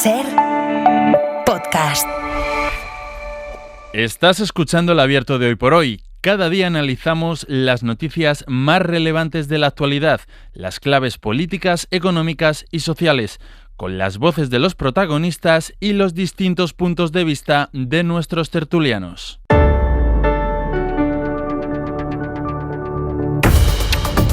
Ser podcast. Estás escuchando El Abierto de Hoy por Hoy. Cada día analizamos las noticias más relevantes de la actualidad, las claves políticas, económicas y sociales, con las voces de los protagonistas y los distintos puntos de vista de nuestros tertulianos.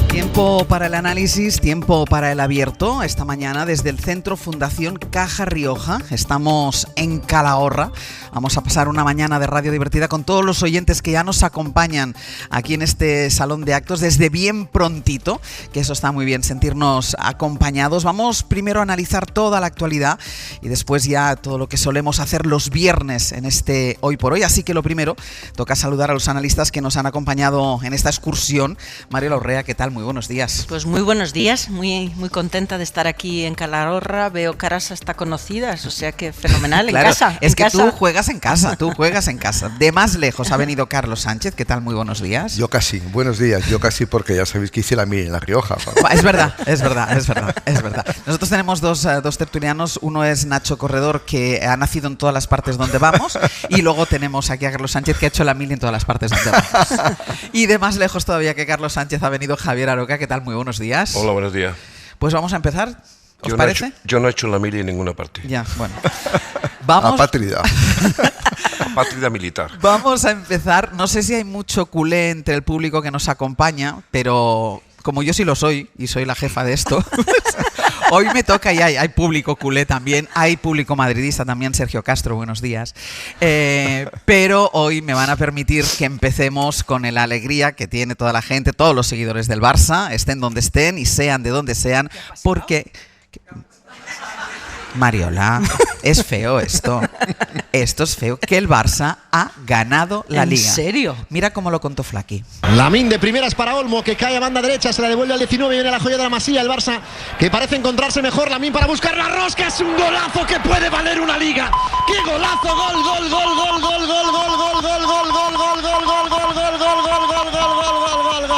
Tiempo para el análisis, tiempo para el abierto. Esta mañana desde el Centro Fundación Caja Rioja estamos en Calahorra. Vamos a pasar una mañana de radio divertida con todos los oyentes que ya nos acompañan aquí en este salón de actos desde bien prontito, que eso está muy bien, sentirnos acompañados. Vamos primero a analizar toda la actualidad y después ya todo lo que solemos hacer los viernes en este Hoy por Hoy. Así que lo primero, toca saludar a los analistas que nos han acompañado en esta excursión. Mariela Urrea, ¿qué tal? Muy buenos días. Pues muy buenos días, muy contenta de estar aquí en Calahorra. Veo caras hasta conocidas, o sea que fenomenal. Claro, en casa. Es en que casa. tú juegas en casa. De más lejos ha venido Carlos Sánchez. ¿Qué tal? Muy buenos días. Yo casi, buenos días. Yo casi porque ya sabéis que hice la mili en La Rioja. Es verdad. Nosotros tenemos dos tertulianos. Uno es Nacho Corredor, que ha nacido en todas las partes donde vamos, y luego tenemos aquí a Carlos Sánchez, que ha hecho la mili en todas las partes donde vamos. Y de más lejos todavía que Carlos Sánchez ha venido Javier Aroca. ¿Qué tal? Muy buenos días. Hola, buenos días. Pues vamos a empezar. ¿Os parece? Yo no he hecho la mili en ninguna parte. Ya, bueno. Vamos. Apátrida. Apátrida militar. Vamos a empezar. No sé si hay mucho culé entre el público que nos acompaña, pero como yo sí lo soy y soy la jefa de esto, hoy me toca y hay público culé también, hay público madridista también. Sergio Castro, buenos días. Pero hoy me van a permitir que empecemos con la alegría que tiene toda la gente, todos los seguidores del Barça, estén donde estén y sean de donde sean, porque... Mariola, es feo esto. Esto es feo. Que el Barça ha ganado la Liga. ¿En serio? Mira cómo lo contó Flaky. Lamín de primeras para Olmo, que cae a banda derecha, se la devuelve al 19, viene la joya de la Masía, el Barça, que parece encontrarse mejor. Lamín para buscar la rosca, es un golazo que puede valer una liga. ¡Qué golazo! Gol, gol, gol, gol, gol, gol, gol, gol, gol, gol, gol, gol, gol, gol, gol, gol, gol, gol, gol,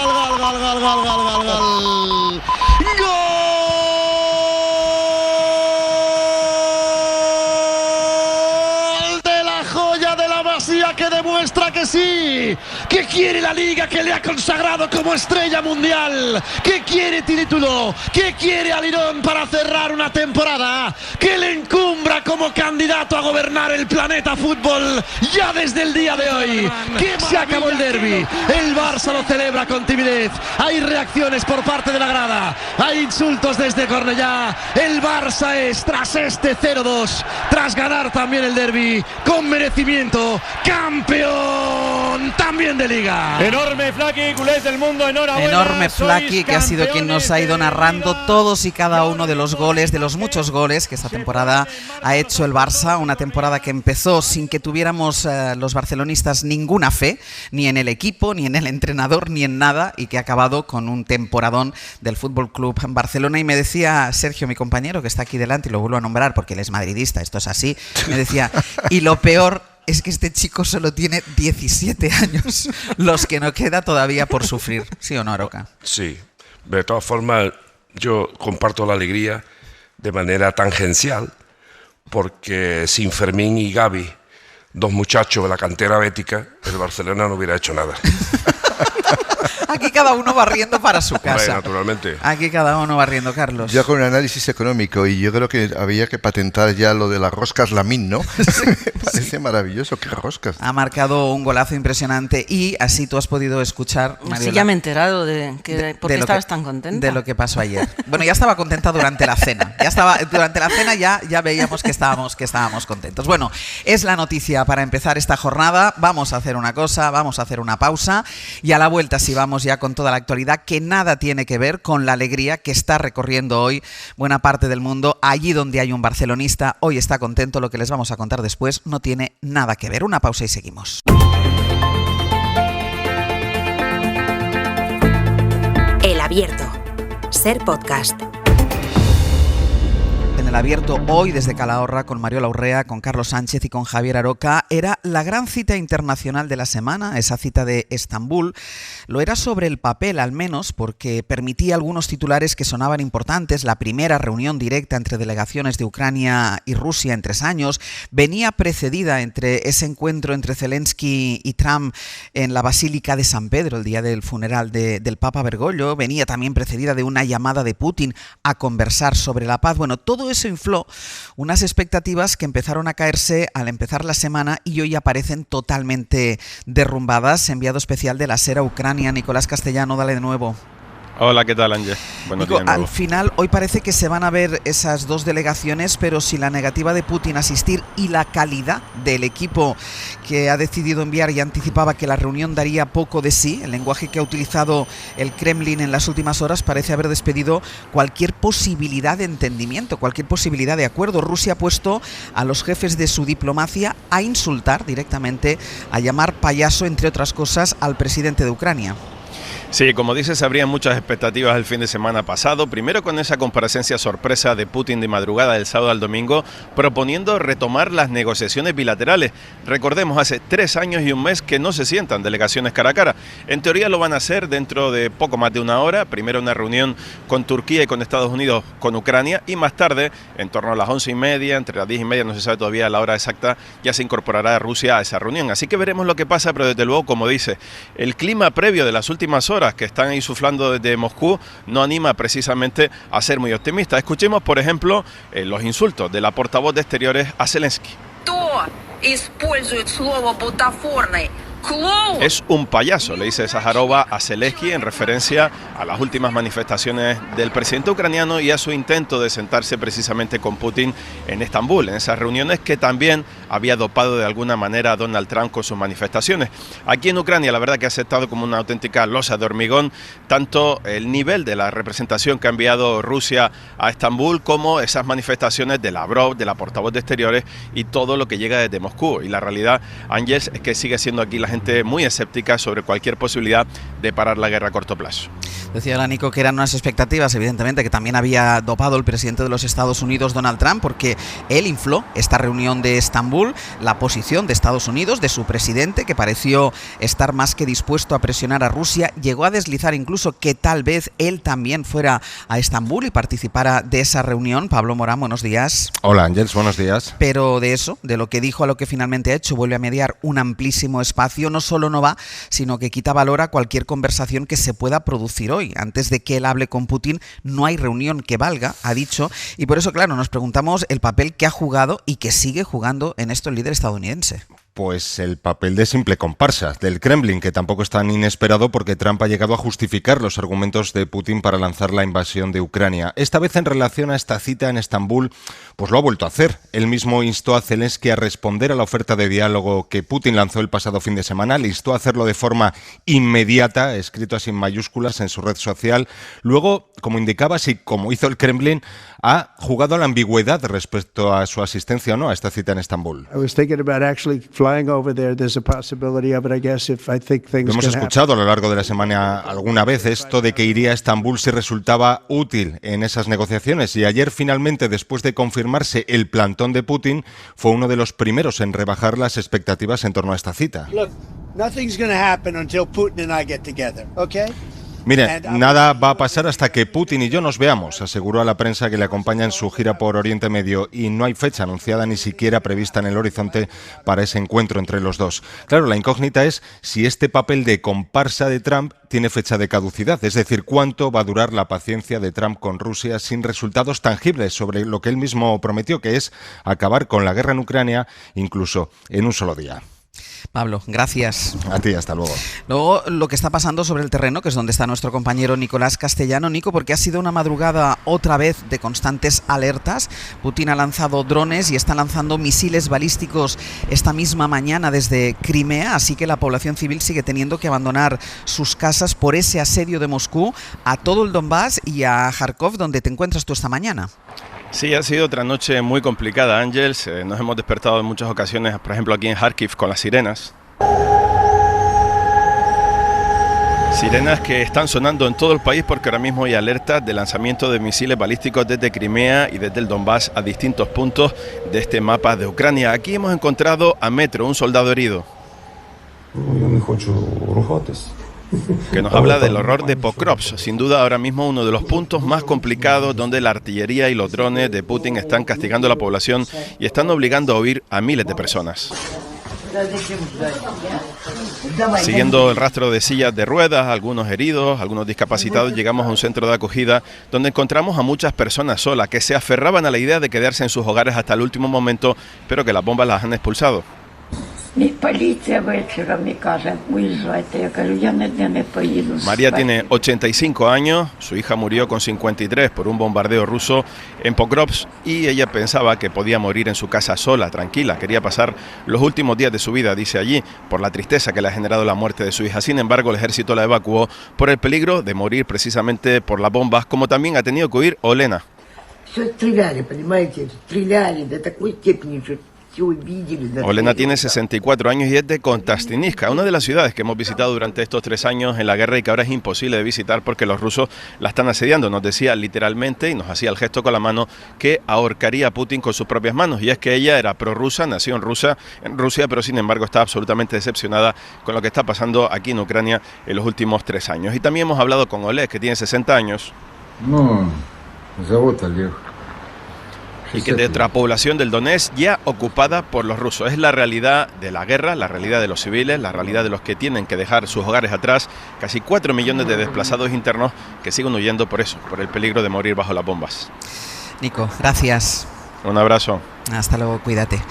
que demuestra que sí, que quiere la Liga, que le ha consagrado como estrella mundial, que quiere título, que quiere a Lirón para cerrar una temporada, que le encumbra como candidato a gobernar el planeta fútbol ya desde el día de hoy, que se acabó el derbi, el Barça lo celebra con timidez, hay reacciones por parte de la grada, hay insultos desde Cornellá, el Barça es, tras este 0-2, tras ganar también el derbi, con merecimiento, campeón también de Liga. Enorme Flaky, culés del mundo, enhorabuena. Enorme Flaky, que ha sido quien nos ha ido narrando todos y cada uno de los goles, de los muchos goles que esta temporada ha hecho el Barça. Una temporada que empezó sin que tuviéramos los barcelonistas ninguna fe, ni en el equipo, ni en el entrenador, ni en nada, y que ha acabado con un temporadón del Fútbol Club Barcelona. Y me decía Sergio, mi compañero, que está aquí delante, y lo vuelvo a nombrar porque él es madridista, esto es así, me decía, y lo peor es que este chico solo tiene 17 años, los que no queda todavía por sufrir. ¿Sí o no, Aroca? Sí. De todas formas, yo comparto la alegría de manera tangencial, porque sin Fermín y Gavi, dos muchachos de la cantera bética, el Barcelona no hubiera hecho nada. Aquí cada uno barriendo para su casa. Hombre, naturalmente. Aquí cada uno barriendo, Carlos. Ya con un análisis económico, y yo creo que había que patentar ya lo de las roscas Lamín, ¿no? Parece maravilloso, qué roscas. Ha marcado un golazo impresionante y así tú has podido escuchar, Mariola, Sí, ya me he enterado de por qué estabas tan contenta. De lo que pasó ayer. Bueno, ya estaba contenta durante la cena. Durante la cena ya veíamos que estábamos contentos. Bueno, es la noticia para empezar esta jornada. Vamos a hacer una cosa, vamos a hacer una pausa y a la vuelta si vamos ya con toda la actualidad que nada tiene que ver con la alegría que está recorriendo hoy buena parte del mundo. Allí donde hay un barcelonista, hoy está contento. Lo que les vamos a contar después no tiene nada que ver. Una pausa y seguimos. El Abierto. Ser podcast. En el Abierto hoy desde Calahorra con Mariola Urrea, con Carlos Sánchez y con Javier Aroca. Era la gran cita internacional de la semana, esa cita de Estambul. Lo era sobre el papel al menos porque permitía algunos titulares que sonaban importantes. La primera reunión directa entre delegaciones de Ucrania y Rusia en 3 años venía precedida entre ese encuentro entre Zelensky y Trump en la Basílica de San Pedro el día del funeral del Papa Bergoglio. Venía también precedida de una llamada de Putin a conversar sobre la paz. Bueno, todo eso infló unas expectativas que empezaron a caerse al empezar la semana y hoy aparecen totalmente derrumbadas. Enviado especial de la SER a Ucrania, Nicolás Castellano, dale de nuevo. Hola, ¿qué tal, Ángel? Buenos días. Al final, hoy parece que se van a ver esas dos delegaciones, pero si la negativa de Putin a asistir y la calidad del equipo que ha decidido enviar y anticipaba que la reunión daría poco de sí, el lenguaje que ha utilizado el Kremlin en las últimas horas parece haber despedido cualquier posibilidad de entendimiento, cualquier posibilidad de acuerdo. Rusia ha puesto a los jefes de su diplomacia a insultar directamente, a llamar payaso, entre otras cosas, al presidente de Ucrania. Sí, como dices, habría muchas expectativas el fin de semana pasado, primero con esa comparecencia sorpresa de Putin de madrugada del sábado al domingo, proponiendo retomar las negociaciones bilaterales. Recordemos, hace 3 años y un mes que no se sientan delegaciones cara a cara. En teoría lo van a hacer dentro de poco más de una hora, primero una reunión con Turquía y con Estados Unidos, con Ucrania, y más tarde, en torno a las 11:30, entre las 10:30, no se sabe todavía la hora exacta, ya se incorporará Rusia a esa reunión. Así que veremos lo que pasa, pero desde luego, como dice, el clima previo de las últimas horas que están ahí suflando desde Moscú no anima precisamente a ser muy optimista. Escuchemos, por ejemplo, los insultos de la portavoz de Exteriores a Zelensky. Es un payaso, le dice Zaharova a Zelensky en referencia a las últimas manifestaciones del presidente ucraniano y a su intento de sentarse precisamente con Putin en Estambul, en esas reuniones que también había dopado de alguna manera a Donald Trump con sus manifestaciones. Aquí en Ucrania la verdad que ha aceptado como una auténtica losa de hormigón tanto el nivel de la representación que ha enviado Rusia a Estambul como esas manifestaciones de Lavrov, de la portavoz de Exteriores y todo lo que llega desde Moscú. Y la realidad, Ángels, es que sigue siendo aquí la gente muy escéptica sobre cualquier posibilidad de parar la guerra a corto plazo. Decía ahora Nico que eran unas expectativas, evidentemente, que también había dopado el presidente de los Estados Unidos, Donald Trump, porque él infló esta reunión de Estambul, la posición de Estados Unidos, de su presidente, que pareció estar más que dispuesto a presionar a Rusia. Llegó a deslizar incluso que tal vez él también fuera a Estambul y participara de esa reunión. Pablo Morán, buenos días. Hola, Ángels, buenos días. Pero de eso, de lo que dijo a lo que finalmente ha hecho, vuelve a mediar un amplísimo espacio. No solo no va, sino que quita valor a cualquier conversación que se pueda producir hoy. Antes de que él hable con Putin, no hay reunión que valga, ha dicho, y por eso, claro, nos preguntamos el papel que ha jugado y que sigue jugando en esto el líder estadounidense. Pues el papel de simple comparsa del Kremlin, que tampoco es tan inesperado porque Trump ha llegado a justificar los argumentos de Putin para lanzar la invasión de Ucrania. Esta vez en relación a esta cita en Estambul, pues lo ha vuelto a hacer. Él mismo instó a Zelensky a responder a la oferta de diálogo que Putin lanzó el pasado fin de semana. Le instó a hacerlo de forma inmediata, escrito así en mayúsculas en su red social. Luego, como indicaba, sí, como hizo el Kremlin, ha jugado a la ambigüedad respecto a su asistencia o no a esta cita en Estambul. Lo hemos escuchado a lo largo de la semana alguna vez esto de que iría a Estambul si resultaba útil en esas negociaciones, y ayer finalmente, después de confirmarse el plantón de Putin, fue uno de los primeros en rebajar las expectativas en torno a esta cita. Mire, nada va a pasar hasta que Putin y yo nos veamos, aseguró a la prensa que le acompaña en su gira por Oriente Medio, y no hay fecha anunciada ni siquiera prevista en el horizonte para ese encuentro entre los dos. Claro, la incógnita es si este papel de comparsa de Trump tiene fecha de caducidad, es decir, cuánto va a durar la paciencia de Trump con Rusia sin resultados tangibles sobre lo que él mismo prometió, que es acabar con la guerra en Ucrania incluso en un solo día. Pablo, gracias. A ti, hasta luego. Luego, lo que está pasando sobre el terreno, que es donde está nuestro compañero Nicolás Castellano. Nico, porque ha sido una madrugada otra vez de constantes alertas. Putin ha lanzado drones y está lanzando misiles balísticos esta misma mañana desde Crimea, así que la población civil sigue teniendo que abandonar sus casas por ese asedio de Moscú a todo el Donbass y a Kharkov, donde te encuentras tú esta mañana. Sí, ha sido otra noche muy complicada, Ángels. Nos hemos despertado en muchas ocasiones, por ejemplo aquí en Kharkiv, con las sirenas. Sirenas que están sonando en todo el país porque ahora mismo hay alertas de lanzamiento de misiles balísticos desde Crimea y desde el Donbass a distintos puntos de este mapa de Ucrania. Aquí hemos encontrado a Metro, un soldado herido, que nos habla del horror de Pokrovsk, sin duda ahora mismo uno de los puntos más complicados donde la artillería y los drones de Putin están castigando a la población y están obligando a huir a miles de personas. Siguiendo el rastro de sillas de ruedas, algunos heridos, algunos discapacitados, llegamos a un centro de acogida donde encontramos a muchas personas solas que se aferraban a la idea de quedarse en sus hogares hasta el último momento, pero que las bombas las han expulsado. María tiene 85 años, su hija murió con 53 por un bombardeo ruso en Pokrovsk y ella pensaba que podía morir en su casa sola, tranquila. Quería pasar los últimos días de su vida, dice allí, por la tristeza que le ha generado la muerte de su hija. Sin embargo, el ejército la evacuó por el peligro de morir precisamente por las bombas, como también ha tenido que huir Olena. Olena tiene 64 años y es de Konstantinivka, una de las ciudades que hemos visitado durante estos 3 años en la guerra y que ahora es imposible de visitar porque los rusos la están asediando. Nos decía literalmente, y nos hacía el gesto con la mano, que ahorcaría a Putin con sus propias manos. Y es que ella era prorrusa, nació en Rusia, pero sin embargo está absolutamente decepcionada con lo que está pasando aquí en Ucrania en los últimos 3 años. Y también hemos hablado con Oleg, que tiene 60 años. Y que de otra población del Donetsk ya ocupada por los rusos. Es la realidad de la guerra, la realidad de los civiles, la realidad de los que tienen que dejar sus hogares atrás. Casi 4 millones de desplazados internos que siguen huyendo por eso, por el peligro de morir bajo las bombas. Nico, gracias. Un abrazo. Hasta luego, cuídate.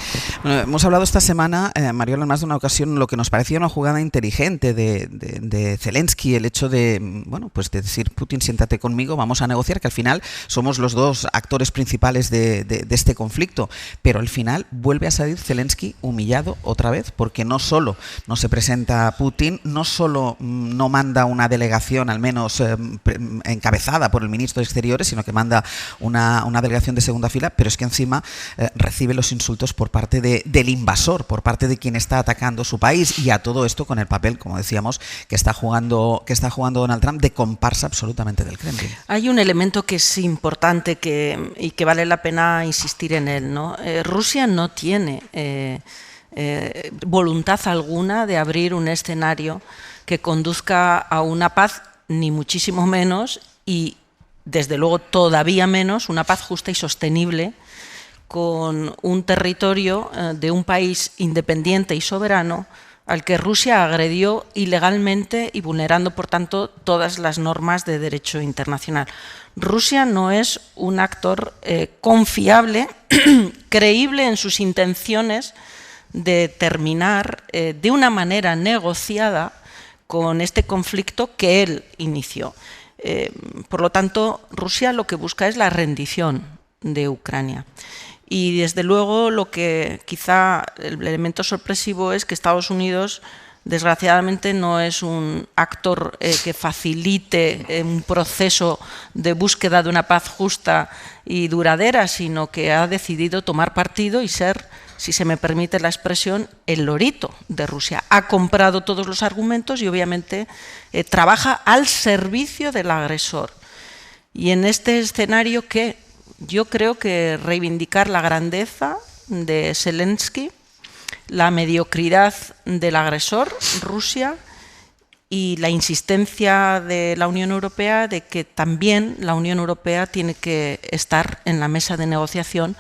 Bueno, hemos hablado esta semana, Mariola, en más de una ocasión, lo que nos parecía una jugada inteligente de Zelensky, el hecho de, bueno, pues de decir, Putin, siéntate conmigo, vamos a negociar, que al final somos los dos actores principales de este conflicto, pero al final vuelve a salir Zelensky humillado otra vez, porque no solo no se presenta a Putin, no solo no manda una delegación, al menos encabezada por el ministro de Exteriores, sino que manda una delegación de segunda fila, pero es que encima recibe los insultos por parte del invasor, por parte de quien está atacando su país, y a todo esto con el papel, como decíamos, que está jugando Donald Trump de comparsa absolutamente del Kremlin. Hay un elemento que es importante y que vale la pena insistir en él, ¿no? Rusia no tiene voluntad alguna de abrir un escenario que conduzca a una paz, ni muchísimo menos, y desde luego todavía menos una paz justa y sostenible con un territorio de un país independiente y soberano al que Rusia agredió ilegalmente y vulnerando, por tanto, todas las normas de derecho internacional. Rusia no es un actor confiable, creíble en sus intenciones de terminar de una manera negociada con este conflicto que él inició. Por lo tanto, Rusia lo que busca es la rendición de Ucrania. Y desde luego lo que quizá el elemento sorpresivo es que Estados Unidos desgraciadamente no es un actor que facilite un proceso de búsqueda de una paz justa y duradera, sino que ha decidido tomar partido y ser, si se me permite la expresión, el lorito de Rusia. Ha comprado todos los argumentos y obviamente trabaja al servicio del agresor. Y en este escenario que yo creo que reivindicar la grandeza de Zelensky, la mediocridad del agresor, Rusia, y la insistencia de la Unión Europea de que también la Unión Europea tiene que estar en la mesa de negociación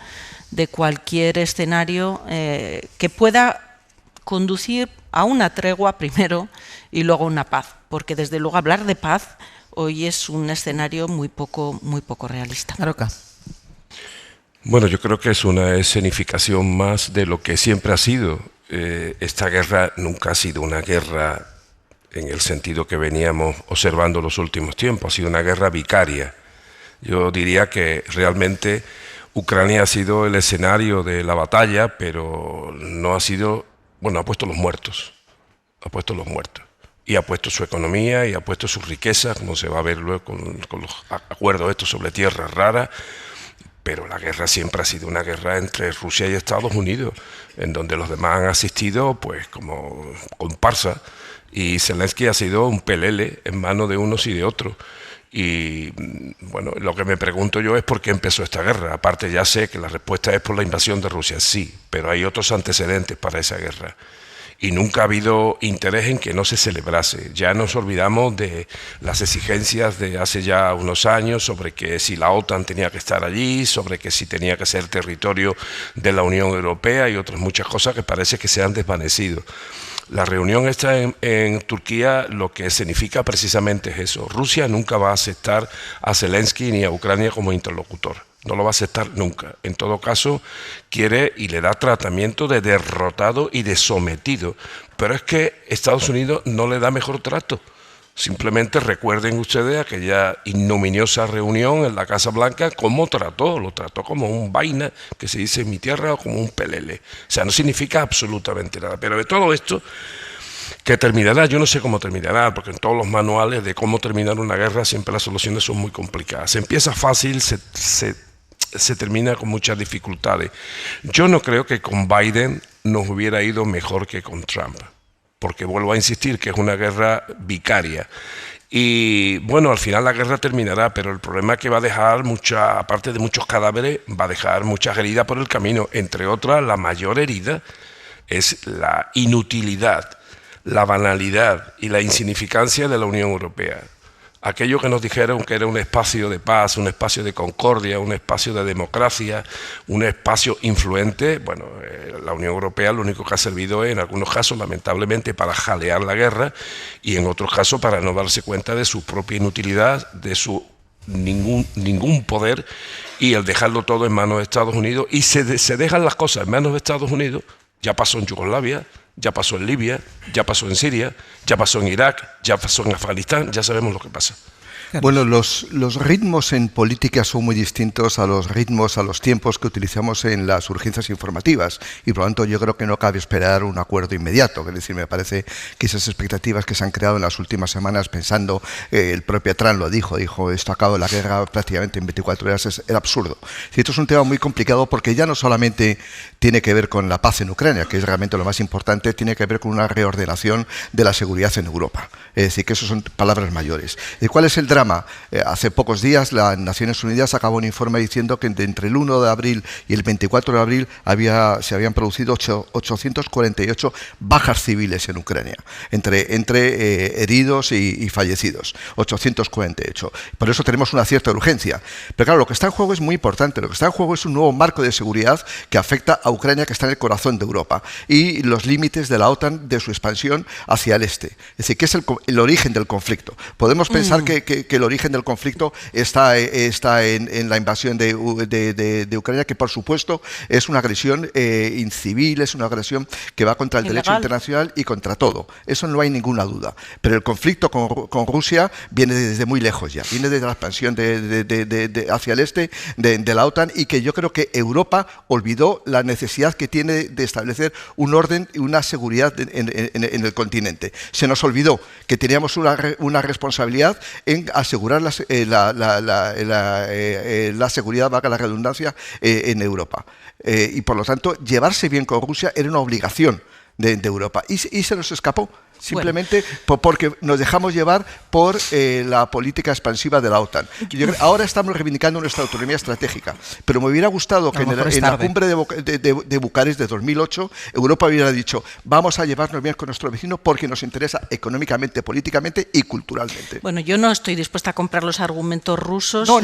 de cualquier escenario que pueda conducir a una tregua primero y luego a una paz, porque desde luego hablar de paz hoy es un escenario muy poco realista. Aroca. Bueno, yo creo que es una escenificación más de lo que siempre ha sido. Esta guerra nunca ha sido una guerra en el sentido que veníamos observando los últimos tiempos, ha sido una guerra vicaria. Yo diría que realmente Ucrania ha sido el escenario de la batalla, pero no ha sido, bueno, ha puesto los muertos, y ha puesto su economía y ha puesto su riqueza, como se va a ver luego con los acuerdos estos sobre tierras raras. Pero la guerra siempre ha sido una guerra entre Rusia y Estados Unidos, en donde los demás han asistido pues como comparsa Y Zelensky ha sido un pelele en manos de unos y de otros. Y bueno, lo que me pregunto yo es por qué empezó esta guerra. Aparte ya sé que la respuesta es por la invasión de Rusia, sí, pero hay otros antecedentes para esa guerra. Y nunca ha habido interés en que no se celebrase. Ya nos olvidamos de las exigencias de hace ya unos años sobre que si la OTAN tenía que estar allí, sobre que si tenía que ser territorio de la Unión Europea y otras muchas cosas que parece que se han desvanecido. La reunión esta en Turquía lo que significa precisamente es eso. Rusia nunca va a aceptar a Zelensky ni a Ucrania como interlocutor. No lo va a aceptar nunca. En todo caso, quiere y le da tratamiento de derrotado y de sometido. Pero es que Estados Unidos no le da mejor trato. Simplemente recuerden ustedes aquella ignominiosa reunión en la Casa Blanca, cómo lo trató como un vaina, que se dice en mi tierra, o como un pelele. O sea, no significa absolutamente nada. Pero de todo esto, que terminará, yo no sé cómo terminará, porque en todos los manuales de cómo terminar una guerra siempre las soluciones son muy complicadas. Se empieza fácil, se termina con muchas dificultades. Yo no creo que con Biden nos hubiera ido mejor que con Trump, porque vuelvo a insistir que es una guerra vicaria. Y bueno, al final la guerra terminará, pero el problema es que va a dejar aparte de muchos cadáveres, va a dejar muchas heridas por el camino. Entre otras, la mayor herida es la inutilidad, la banalidad y la insignificancia de la Unión Europea. Aquello que nos dijeron que era un espacio de paz, un espacio de concordia, un espacio de democracia, un espacio influente, bueno, la Unión Europea lo único que ha servido es, en algunos casos, lamentablemente, para jalear la guerra y en otros casos para no darse cuenta de su propia inutilidad, de su ningún poder y el dejarlo todo en manos de Estados Unidos. Y se dejan las cosas en manos de Estados Unidos. Ya pasó en Yugoslavia, ya pasó en Libia, ya pasó en Siria, ya pasó en Irak, ya pasó en Afganistán, ya sabemos lo que pasa. Bueno, los ritmos en política son muy distintos a los ritmos, a los tiempos que utilizamos en las urgencias informativas y por lo tanto yo creo que no cabe esperar un acuerdo inmediato. Es decir, me parece que esas expectativas que se han creado en las últimas semanas pensando, el propio Trump lo dijo, esto acabó la guerra prácticamente en 24 horas, era absurdo. Y esto es un tema muy complicado porque ya no solamente tiene que ver con la paz en Ucrania, que es realmente lo más importante, tiene que ver con una reordenación de la seguridad en Europa. Es decir, que eso son palabras mayores. ¿Y cuál es el drama? Hace pocos días las Naciones Unidas acabó un informe diciendo que entre el 1 de abril y el 24 de abril se habían producido 848 bajas civiles en Ucrania, entre heridos y fallecidos, 848. Por eso tenemos una cierta urgencia. Pero claro, lo que está en juego es muy importante. Lo que está en juego es un nuevo marco de seguridad que afecta a Ucrania, que está en el corazón de Europa, y los límites de la OTAN de su expansión hacia el este. Es decir, que es el origen del conflicto. Podemos pensar que el origen del conflicto está en la invasión de Ucrania, que por supuesto es una agresión incivil, es una agresión que va contra el derecho internacional y contra todo. Eso no hay ninguna duda. Pero el conflicto con Rusia viene desde muy lejos ya, viene desde la expansión hacia el este de la OTAN, y que yo creo que Europa olvidó la necesidad que tiene de establecer un orden y una seguridad en el continente. Se nos olvidó que teníamos una responsabilidad en asegurar la seguridad, valga la redundancia, en Europa. Y por lo tanto, llevarse bien con Rusia era una obligación de Europa. Y se nos escapó. Simplemente porque nos dejamos llevar por la política expansiva de la OTAN. Ahora estamos reivindicando nuestra autonomía estratégica, pero me hubiera gustado que en la cumbre de Bucarest de 2008 Europa hubiera dicho: vamos a llevarnos bien con nuestro vecino porque nos interesa económicamente, políticamente y culturalmente. Bueno, yo no estoy dispuesta a comprar los argumentos rusos. La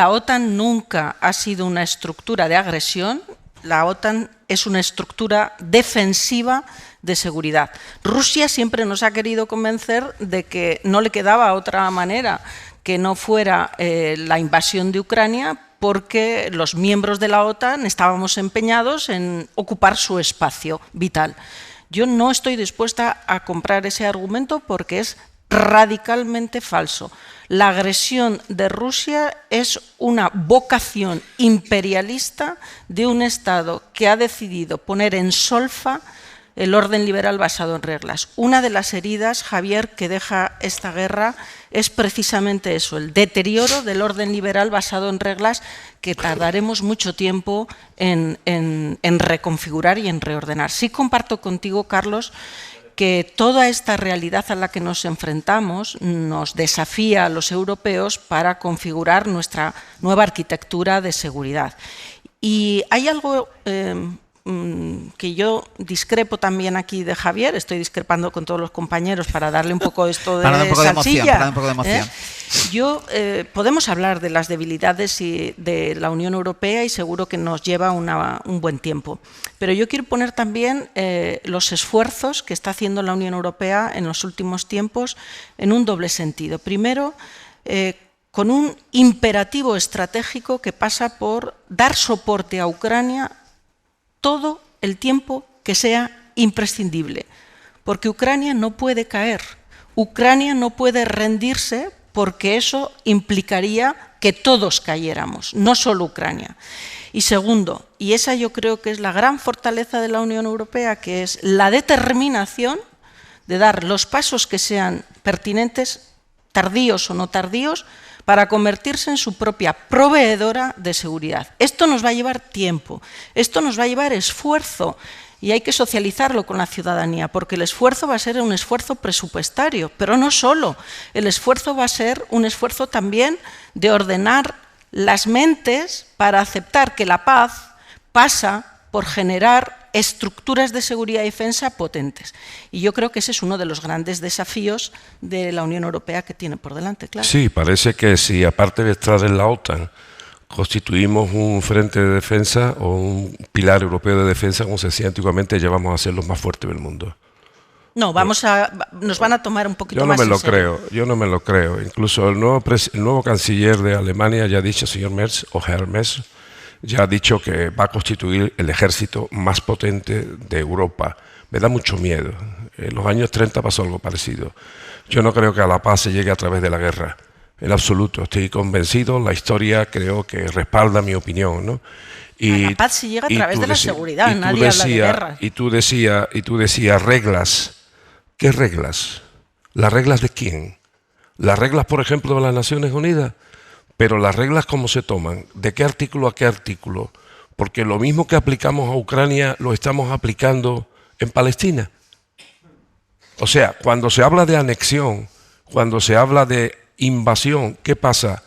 OTAN nunca ha sido una estructura de agresión. La OTAN es una estructura defensiva de seguridad. Rusia siempre nos ha querido convencer de que no le quedaba otra manera que no fuera la invasión de Ucrania, porque los miembros de la OTAN estábamos empeñados en ocupar su espacio vital. Yo no estoy dispuesta a comprar ese argumento porque es radicalmente falso. La agresión de Rusia es una vocación imperialista de un Estado que ha decidido poner en solfa el orden liberal basado en reglas. Una de las heridas, Javier, que deja esta guerra es precisamente eso, el deterioro del orden liberal basado en reglas, que tardaremos mucho tiempo en reconfigurar y en reordenar. Sí comparto contigo, Carlos, que toda esta realidad a la que nos enfrentamos nos desafía a los europeos para configurar nuestra nueva arquitectura de seguridad. Y hay algo que yo discrepo también aquí de Javier, estoy discrepando con todos los compañeros para darle un poco esto de salsilla. Podemos hablar de las debilidades de la Unión Europea y seguro que nos lleva un buen tiempo. Pero yo quiero poner también los esfuerzos que está haciendo la Unión Europea en los últimos tiempos en un doble sentido. Primero, con un imperativo estratégico que pasa por dar soporte a Ucrania todo el tiempo que sea imprescindible, porque Ucrania no puede caer, Ucrania no puede rendirse, porque eso implicaría que todos cayéramos, no solo Ucrania. Y segundo, y esa yo creo que es la gran fortaleza de la Unión Europea, que es la determinación de dar los pasos que sean pertinentes, tardíos o no tardíos, para convertirse en su propia proveedora de seguridad. Esto nos va a llevar tiempo, esto nos va a llevar esfuerzo y hay que socializarlo con la ciudadanía, porque el esfuerzo va a ser un esfuerzo presupuestario, pero no solo, el esfuerzo va a ser un esfuerzo también de ordenar las mentes para aceptar que la paz pasa por generar estructuras de seguridad y defensa potentes. Y yo creo que ese es uno de los grandes desafíos de la Unión Europea que tiene por delante, claro. Sí, parece que si aparte de estar en la OTAN, constituimos un frente de defensa o un pilar europeo de defensa, como se decía antiguamente, ya vamos a ser los más fuertes del mundo. No, nos van a tomar un poquito más en serio. Yo no me lo creo. Incluso el nuevo canciller de Alemania ya ha dicho, señor Merz, o Herr Merz, ya ha dicho que va a constituir el ejército más potente de Europa. Me da mucho miedo. En los años 30 pasó algo parecido. Yo no creo que a la paz se llegue a través de la guerra. En absoluto. Estoy convencido. La historia creo que respalda mi opinión, ¿no? Y la paz se llega a través de la seguridad. Nadie habla de guerra. Y tú decías reglas. ¿Qué reglas? ¿Las reglas de quién? ¿Las reglas, por ejemplo, de las Naciones Unidas? Pero las reglas, ¿cómo se toman? ¿De qué artículo a qué artículo? Porque lo mismo que aplicamos a Ucrania lo estamos aplicando en Palestina. O sea, cuando se habla de anexión, cuando se habla de invasión, ¿qué pasa?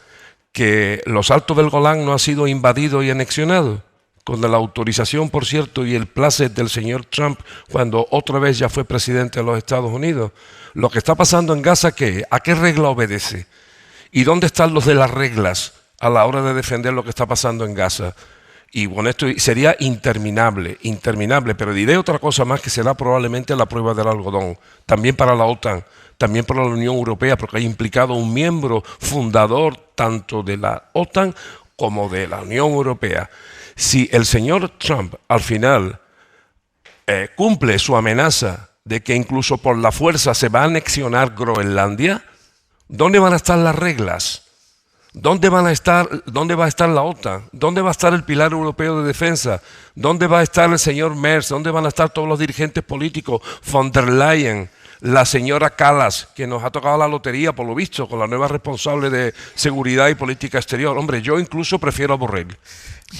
Que los Altos del Golán no ha sido invadido y anexionado, con la autorización, por cierto, y el placet del señor Trump, cuando otra vez ya fue presidente de los Estados Unidos. Lo que está pasando en Gaza, ¿qué? ¿A qué regla obedece? ¿Y dónde están los de las reglas a la hora de defender lo que está pasando en Gaza? Y bueno, esto sería interminable, pero diré otra cosa más que será probablemente la prueba del algodón, también para la OTAN, también para la Unión Europea, porque hay implicado un miembro fundador tanto de la OTAN como de la Unión Europea. Si el señor Trump al final cumple su amenaza de que incluso por la fuerza se va a anexionar Groenlandia, ¿dónde van a estar las reglas? ¿Dónde va a estar la OTAN? ¿Dónde va a estar el pilar europeo de defensa? ¿Dónde va a estar el señor Merz? ¿Dónde van a estar todos los dirigentes políticos? Von der Leyen, la señora Kallas, que nos ha tocado la lotería, por lo visto, con la nueva responsable de seguridad y política exterior. Hombre, yo incluso prefiero a Borrell.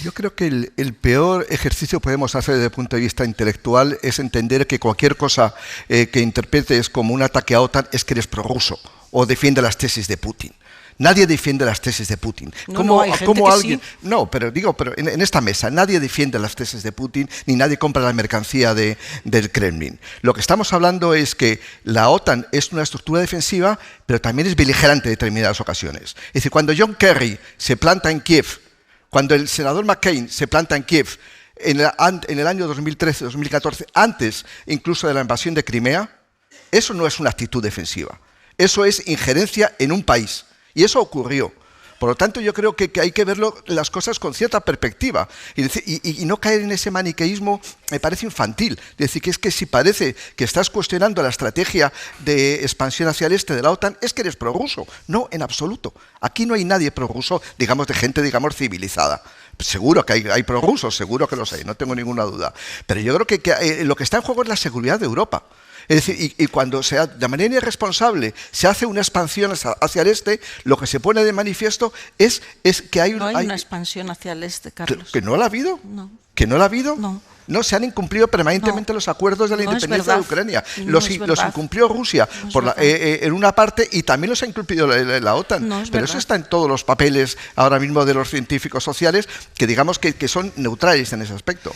Yo creo que el peor ejercicio que podemos hacer desde el punto de vista intelectual es entender que cualquier cosa que interpretes como un ataque a OTAN es que eres prorruso o defiende las tesis de Putin. Nadie defiende las tesis de Putin. Pero en esta mesa nadie defiende las tesis de Putin ni nadie compra la mercancía del Kremlin. Lo que estamos hablando es que la OTAN es una estructura defensiva, pero también es beligerante en determinadas ocasiones. Es decir, cuando John Kerry se planta en Kiev, cuando el senador McCain se planta en Kiev en el año 2013-2014, antes incluso de la invasión de Crimea, eso no es una actitud defensiva. Eso es injerencia en un país. Y eso ocurrió. Por lo tanto, yo creo que hay que ver las cosas con cierta perspectiva y no caer en ese maniqueísmo, me parece infantil. Es decir, que es que si parece que estás cuestionando la estrategia de expansión hacia el este de la OTAN, es que eres prorruso. No, en absoluto. Aquí no hay nadie prorruso, digamos, de gente, digamos, civilizada. Seguro que hay prorrusos, seguro que los hay, no tengo ninguna duda. Pero yo creo que lo que está en juego es la seguridad de Europa. Es decir, y cuando de manera irresponsable se hace una expansión hacia el este, lo que se pone de manifiesto es que hay una expansión hacia el este, Carlos. ¿Que no la ha habido? No. ¿Que no la ha habido? No. No, se han incumplido permanentemente los acuerdos de la independencia de Ucrania. Los incumplió Rusia en una parte y también los ha incumplido la OTAN. Pero eso está en todos los papeles ahora mismo de los científicos sociales que digamos que son neutrales en ese aspecto.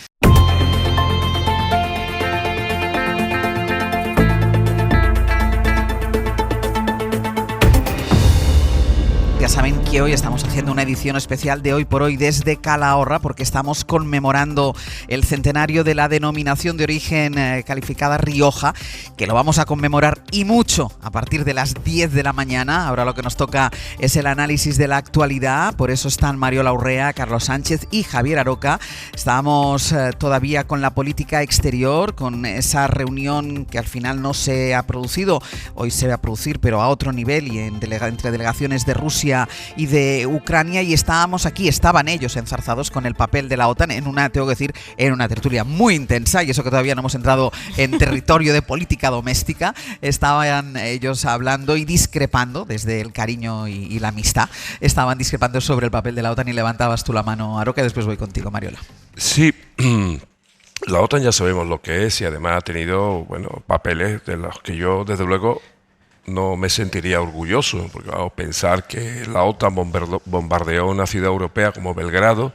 Ya saben que hoy estamos haciendo una edición especial de Hoy por Hoy desde Calahorra porque estamos conmemorando el centenario de la denominación de origen calificada Rioja, que lo vamos a conmemorar y mucho a partir de las 10 de la mañana. Ahora lo que nos toca es el análisis de la actualidad, por eso están Mariola Urrea, Carlos Sánchez y Javier Aroca. Estamos todavía con la política exterior, con esa reunión que al final no se ha producido, hoy se va a producir pero a otro nivel y entre delegaciones de Rusia y de Ucrania, y estaban ellos enzarzados con el papel de la OTAN en una tertulia muy intensa, y eso que todavía no hemos entrado en territorio de política doméstica. Estaban ellos hablando y discrepando desde el cariño y la amistad, estaban discrepando sobre el papel de la OTAN, y levantabas tú la mano, Aroca, y después voy contigo, Mariola. Sí, la OTAN ya sabemos lo que es y además ha tenido papeles de los que yo desde luego no me sentiría orgulloso, porque pensar que la OTAN bombardeó una ciudad europea como Belgrado,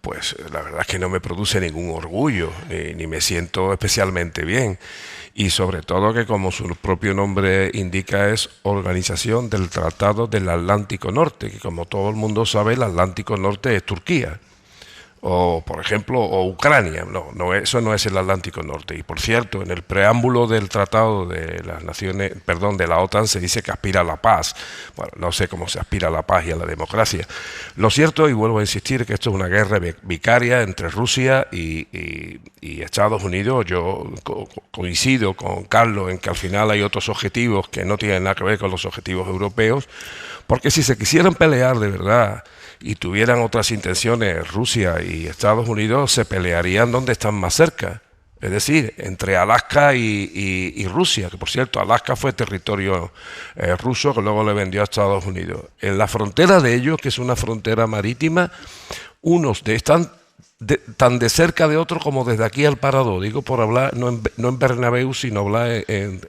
pues la verdad es que no me produce ningún orgullo, ni me siento especialmente bien. Y sobre todo que, como su propio nombre indica, es Organización del Tratado del Atlántico Norte, que como todo el mundo sabe, el Atlántico Norte es Turquía. O, por ejemplo, Ucrania. No, eso no es el Atlántico Norte. Y, por cierto, en el preámbulo del Tratado de la OTAN se dice que aspira a la paz. Bueno, no sé cómo se aspira a la paz y a la democracia. Lo cierto, y vuelvo a insistir, que esto es una guerra vicaria entre Rusia y Estados Unidos. Yo coincido con Carlos en que al final hay otros objetivos que no tienen nada que ver con los objetivos europeos, porque si se quisieran pelear de verdad y tuvieran otras intenciones, Rusia y Estados Unidos se pelearían donde están más cerca, es decir, entre Alaska y Rusia, que por cierto Alaska fue territorio ruso que luego le vendió a Estados Unidos. En la frontera de ellos, que es una frontera marítima, unos están tan de cerca de otros como desde aquí al Parador, digo por hablar no en Bernabéu, sino hablar en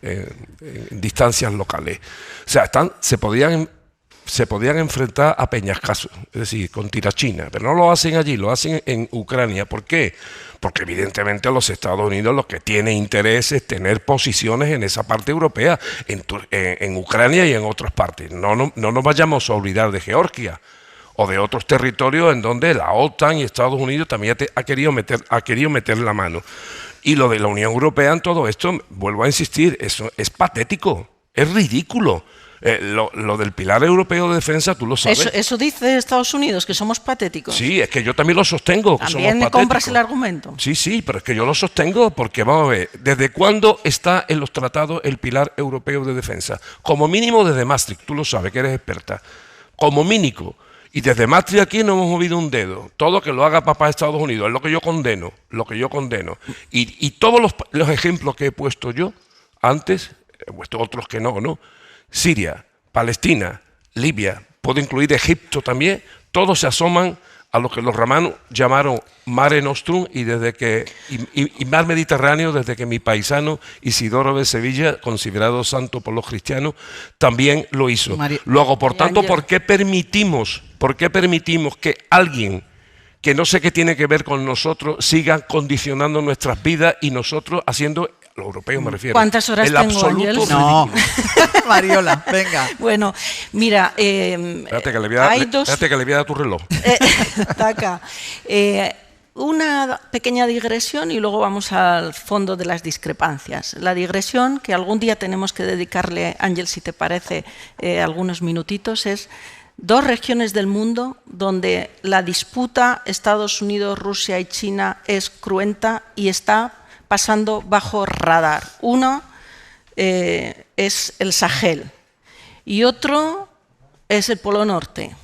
distancias locales. O sea, se podían enfrentar a peñascasos, es decir, con tirachina, pero no lo hacen allí, lo hacen en Ucrania. ¿Por qué? Porque evidentemente los Estados Unidos lo que tiene interés es tener posiciones en esa parte europea, en Ucrania y en otras partes. No nos vayamos a olvidar de Georgia o de otros territorios en donde la OTAN y Estados Unidos también ha querido meter la mano. Y lo de la Unión Europea en todo esto, vuelvo a insistir, eso es patético, es ridículo. Lo del pilar europeo de defensa, tú lo sabes. Eso dice Estados Unidos, que somos patéticos. Sí, es que yo también lo sostengo. Que ¿También somos compras el argumento? Sí, pero es que yo lo sostengo porque, vamos a ver, ¿desde cuándo está en los tratados el pilar europeo de defensa? Como mínimo desde Maastricht, tú lo sabes, que eres experta. Como mínimo. Y desde Maastricht aquí no hemos movido un dedo. Todo que lo haga papá de Estados Unidos, es lo que yo condeno. Y todos los ejemplos que he puesto yo antes, he puesto otros que no. Siria, Palestina, Libia, puedo incluir Egipto también, todos se asoman a lo que los romanos llamaron Mare Nostrum y Mar Mediterráneo, desde que mi paisano Isidoro de Sevilla, considerado santo por los cristianos, también lo hizo. Luego, por tanto, ¿por qué permitimos que alguien que no sé qué tiene que ver con nosotros siga condicionando nuestras vidas y nosotros haciendo... Los europeos me refiero. ¿Cuántas horas el tengo, absoluto Ángel? No, Mariola, venga. Bueno, mira, espérate que le voy a dar tu reloj. Taca. Una pequeña digresión y luego vamos al fondo de las discrepancias. La digresión, que algún día tenemos que dedicarle, Ángel, si te parece, algunos minutitos, es dos regiones del mundo donde la disputa Estados Unidos, Rusia y China es cruenta y está pasando bajo radar. Uno es el Sahel y otro es el Polo Norte.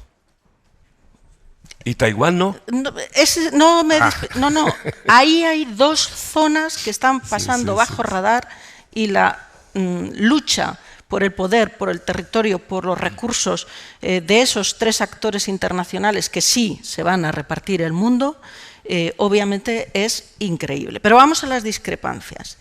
¿Y Taiwán no? No. Ahí hay dos zonas que están pasando bajo radar y la lucha por el poder, por el territorio, por los recursos de esos tres actores internacionales que sí se van a repartir el mundo, obviamente es increíble. Pero vamos a las discrepancias.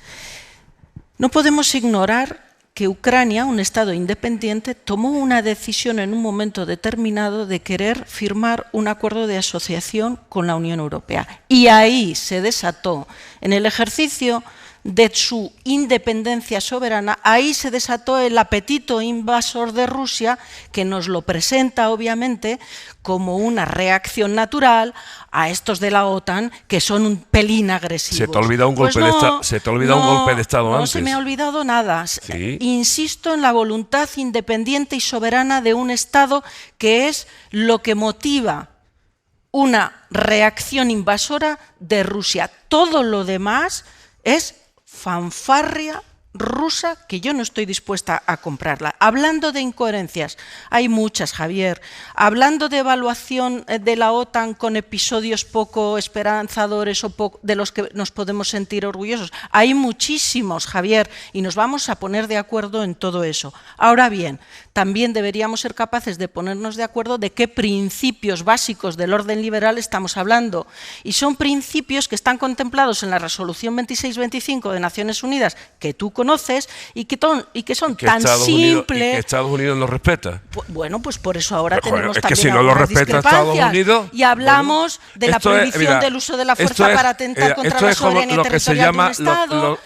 No podemos ignorar que Ucrania, un Estado independiente, tomó una decisión en un momento determinado de querer firmar un acuerdo de asociación con la Unión Europea. Y ahí se desató, en el ejercicio de su independencia soberana, ahí se desató el apetito invasor de Rusia, que nos lo presenta obviamente como una reacción natural a estos de la OTAN, que son un pelín agresivos. Se te ha olvidado un golpe de Estado. Se te ha olvidado un golpe de Estado antes. No se me ha olvidado nada. Sí. Insisto en la voluntad independiente y soberana de un Estado, que es lo que motiva una reacción invasora de Rusia. Todo lo demás es fanfarria rusa que yo no estoy dispuesta a comprarla. Hablando de incoherencias, hay muchas, Javier. Hablando de evaluación de la OTAN con episodios poco esperanzadores o de los que nos podemos sentir orgullosos, hay muchísimos, Javier, y nos vamos a poner de acuerdo en todo eso. Ahora bien, también deberíamos ser capaces de ponernos de acuerdo de qué principios básicos del orden liberal estamos hablando. Y son principios que están contemplados en la Resolución 2625 de Naciones Unidas, que tú conoces, y que son tan simples... ¿Y que Estados Unidos los respeta? Bueno, pues por eso ahora tenemos es también que si no lo respeta Estados Unidos... Y hablamos de la prohibición del uso de la fuerza para atentar contra la soberanía territorial de un Estado,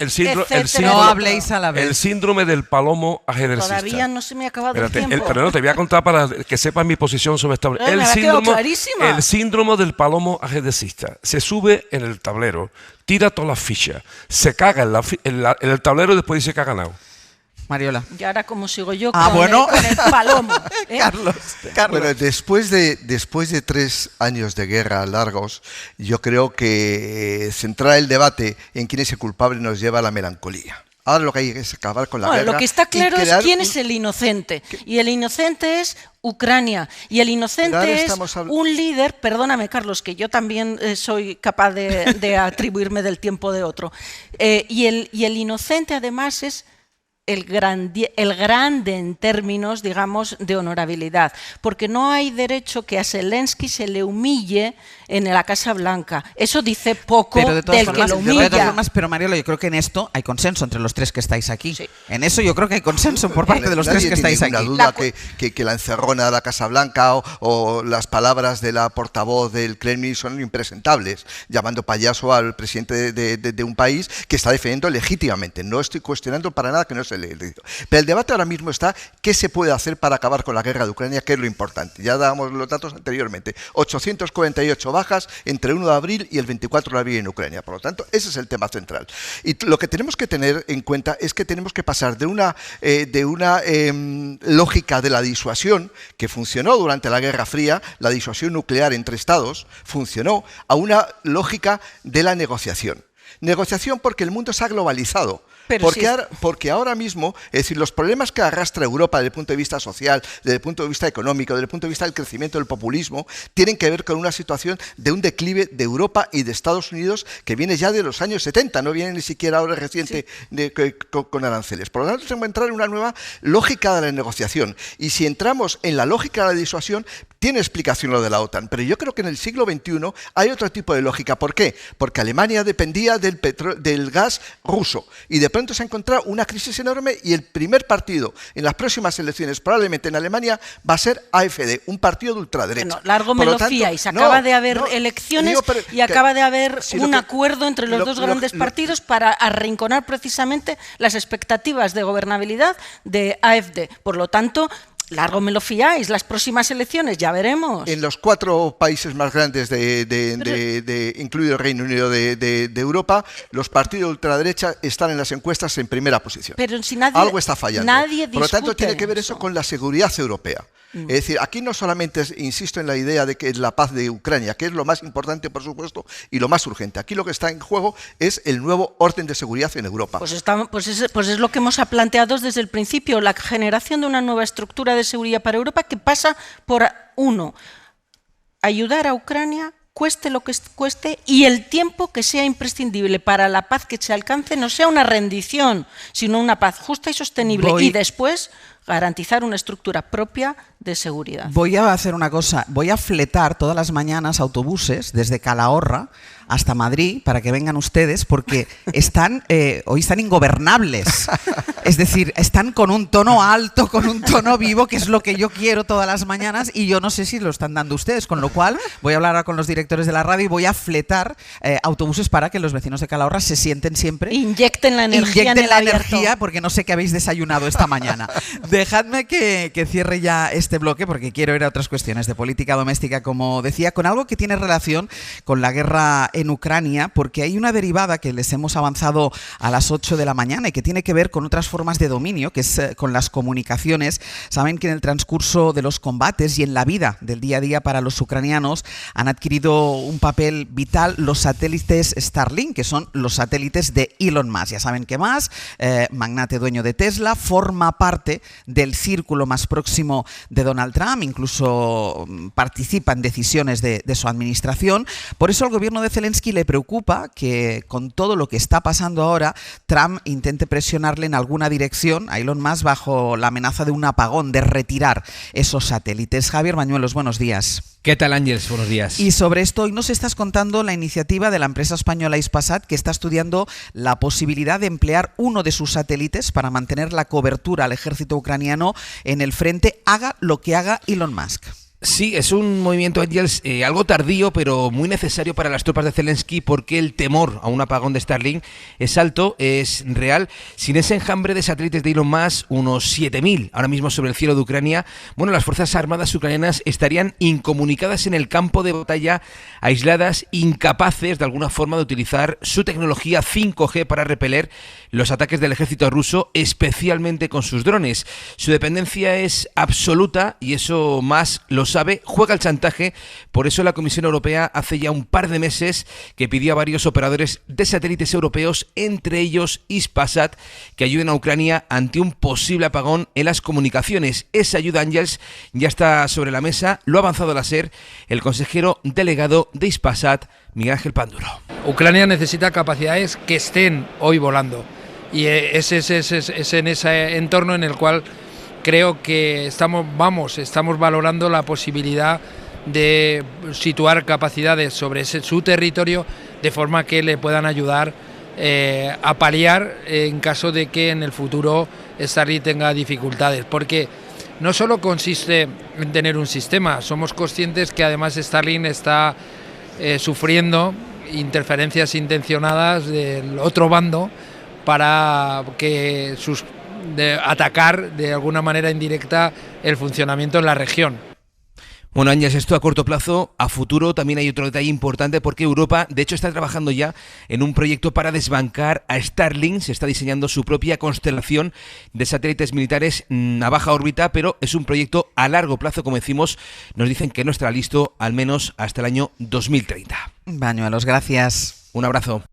No habléis a la vez. El síndrome del palomo ajedrecista. Todavía no se me ha acabado el tiempo. Pero no, te voy a contar para que sepas mi posición sobre esta... El síndrome del palomo ajedrecista. Se sube en el tablero, tira todas las fichas, se caga en el tablero y después dice que ha ganado. Mariola. Y ahora, ¿cómo sigo yo bueno. con el palomo? Carlos. Bueno, después de 3 años de guerra largos, yo creo que centrar el debate en quién es el culpable nos lleva a la melancolía. Ahora lo que hay es acabar con la guerra. Lo que está claro es quién es el inocente. Y el inocente es Ucrania. Y el inocente es un líder, perdóname Carlos, que yo también soy capaz de atribuirme del tiempo de otro. Y el inocente además es el grande en términos, digamos, de honorabilidad, porque no hay derecho que a Zelensky se le humille en la Casa Blanca. Eso dice poco del que lo humilla. Pero Mariola, yo creo que en esto hay consenso entre los tres que estáis aquí. Sí. En eso yo creo que hay consenso por parte de los tres que estáis aquí. Nadie tiene ninguna duda que la encerrona de la Casa Blanca o las palabras de la portavoz del Kremlin son impresentables, llamando payaso al presidente de un país que está defendiendo legítimamente. No estoy cuestionando para nada que no se le... Pero el debate ahora mismo está qué se puede hacer para acabar con la guerra de Ucrania, que es lo importante. Ya dábamos los datos anteriormente. 848 bajas entre el 1 de abril y el 24 de abril en Ucrania. Por lo tanto, ese es el tema central. Y lo que tenemos que tener en cuenta es que tenemos que pasar de una lógica de la disuasión que funcionó durante la Guerra Fría, la disuasión nuclear entre estados, funcionó, a una lógica de la negociación. Negociación porque el mundo se ha globalizado. Porque ahora mismo, es decir, los problemas que arrastra Europa desde el punto de vista social, desde el punto de vista económico, desde el punto de vista del crecimiento del populismo, tienen que ver con una situación de un declive de Europa y de Estados Unidos que viene ya de los años 70, no viene ni siquiera ahora reciente con aranceles. Por lo tanto, tenemos que entrar en una nueva lógica de la negociación. Y si entramos en la lógica de la disuasión, tiene explicación lo de la OTAN, pero yo creo que en el siglo XXI hay otro tipo de lógica. ¿Por qué? Porque Alemania dependía del gas ruso y de pronto se ha encontrado una crisis enorme y el primer partido en las próximas elecciones probablemente en Alemania va a ser AfD, un partido de ultraderecha. Bueno, largo me lo fiáis. Acaba de haber elecciones y acaba de haber un acuerdo entre los dos grandes partidos para arrinconar precisamente las expectativas de gobernabilidad de AfD. Por lo tanto, largo me lo fiáis, las próximas elecciones ya veremos. En los 4 países más grandes, incluido el Reino Unido de Europa, los partidos de ultraderecha están en las encuestas en primera posición. Pero si algo está fallando. Por lo tanto, tiene que ver eso con la seguridad europea. Es decir, aquí no solamente insisto en la idea de que es la paz de Ucrania, que es lo más importante, por supuesto, y lo más urgente. Aquí lo que está en juego es el nuevo orden de seguridad en Europa. Pues es lo que hemos planteado desde el principio, la generación de una nueva estructura de seguridad para Europa que pasa por, 1, ayudar a Ucrania cueste lo que cueste, y el tiempo que sea imprescindible para la paz que se alcance no sea una rendición, sino una paz justa y sostenible, y después garantizar una estructura propia de seguridad. Voy a hacer una cosa, voy a fletar todas las mañanas autobuses desde Calahorra hasta Madrid para que vengan ustedes, porque hoy están ingobernables. Es decir, están con un tono alto, con un tono vivo, que es lo que yo quiero todas las mañanas, y yo no sé si lo están dando ustedes, con lo cual voy a hablar ahora con los directores de la radio y voy a fletar autobuses para que los vecinos de Calahorra se sienten siempre. Inyecten la energía, porque no sé qué habéis desayunado esta mañana. Dejadme que cierre ya este bloque, porque quiero ir a otras cuestiones de política doméstica, como decía, con algo que tiene relación con la guerra en Ucrania, porque hay una derivada que les hemos avanzado a las 8 de la mañana y que tiene que ver con otras formas de dominio, que es con las comunicaciones. Saben que en el transcurso de los combates y en la vida del día a día para los ucranianos han adquirido un papel vital los satélites Starlink, que son los satélites de Elon Musk. Ya saben que Musk, magnate dueño de Tesla, forma parte del círculo más próximo de Donald Trump, incluso participa en decisiones de su administración. Por eso al gobierno de Zelensky le preocupa que, con todo lo que está pasando ahora, Trump intente presionarle en alguna dirección a Elon Musk bajo la amenaza de un apagón, de retirar esos satélites. Javier Bañuelos, buenos días. ¿Qué tal, Ángeles? Buenos días. Y sobre esto hoy nos estás contando la iniciativa de la empresa española Hispasat, que está estudiando la posibilidad de emplear uno de sus satélites para mantener la cobertura al ejército ucraniano en el frente, haga lo que haga Elon Musk. Sí, es un movimiento, Angels, algo tardío, pero muy necesario para las tropas de Zelensky, porque el temor a un apagón de Starlink es alto, es real. Sin ese enjambre de satélites de Elon Musk, unos 7.000 ahora mismo sobre el cielo de Ucrania, bueno, las fuerzas armadas ucranianas estarían incomunicadas en el campo de batalla, aisladas, incapaces de alguna forma de utilizar su tecnología 5G para repeler los ataques del ejército ruso, especialmente con sus drones. Su dependencia es absoluta y eso más lo sabe, juega el chantaje. Por eso la Comisión Europea hace ya un par de meses que pidió a varios operadores de satélites europeos, entre ellos Hispasat, que ayuden a Ucrania ante un posible apagón en las comunicaciones. Esa ayuda, Ángels, ya está sobre la mesa, lo ha avanzado la SER, el consejero delegado de Hispasat, Miguel Ángel Pánduro. Ucrania necesita capacidades que estén hoy volando, y es en ese entorno en el cual creo que estamos valorando la posibilidad de situar capacidades sobre su territorio de forma que le puedan ayudar a paliar en caso de que en el futuro Starlink tenga dificultades, porque no solo consiste en tener un sistema, somos conscientes que además Starlink está sufriendo interferencias intencionadas del otro bando para que atacar de alguna manera indirecta el funcionamiento en la región. Bueno, Ángels, esto a corto plazo. A futuro también hay otro detalle importante, porque Europa, de hecho, está trabajando ya en un proyecto para desbancar a Starlink. Se está diseñando su propia constelación de satélites militares a baja órbita, pero es un proyecto a largo plazo, como decimos. Nos dicen que no estará listo al menos hasta el año 2030. Bañuelos, gracias. Un abrazo.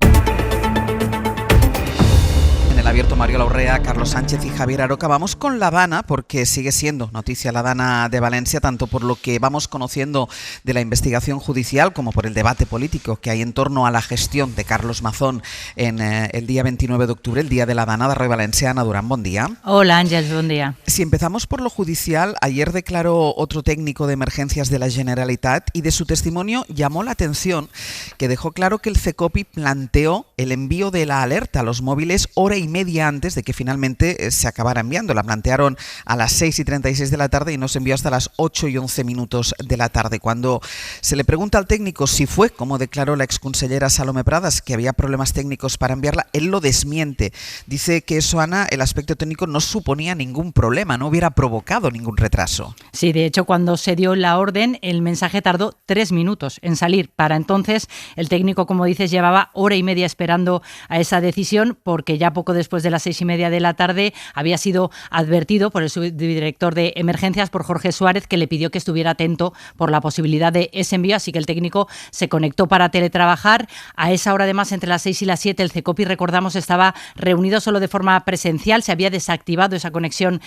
El abierto Mariola Urrea, Carlos Sánchez y Javier Aroca. Vamos con La Dana, porque sigue siendo noticia La Dana de Valencia, tanto por lo que vamos conociendo de la investigación judicial como por el debate político que hay en torno a la gestión de Carlos Mazón en el día 29 de octubre, el día de La Dana de Rey Valencia. Ana Durán, buen día. Hola, Ángels, buen día. Si empezamos por lo judicial, ayer declaró otro técnico de emergencias de la Generalitat y de su testimonio llamó la atención que dejó claro que el CECOPI planteó el envío de la alerta a los móviles hora y media antes de que finalmente se acabara enviando. La plantearon a las 6:36 de la tarde y no se envió hasta las 8:11 de la tarde. Cuando se le pregunta al técnico si fue, como declaró la exconsellera Salomé Pradas, que había problemas técnicos para enviarla, él lo desmiente. Dice que eso, Ana, el aspecto técnico no suponía ningún problema, no hubiera provocado ningún retraso. Sí, de hecho, cuando se dio la orden, el mensaje tardó 3 minutos en salir. Para entonces, el técnico, como dices, llevaba hora y media esperando a esa decisión, porque ya poco después después de las 6:30 de la tarde, había sido advertido por el subdirector de emergencias, por Jorge Suárez, que le pidió que estuviera atento por la posibilidad de ese envío, así que el técnico se conectó para teletrabajar. A esa hora, además, entre las 6 y las 7, el CECOPI, recordamos, estaba reunido solo de forma presencial, se había desactivado esa conexión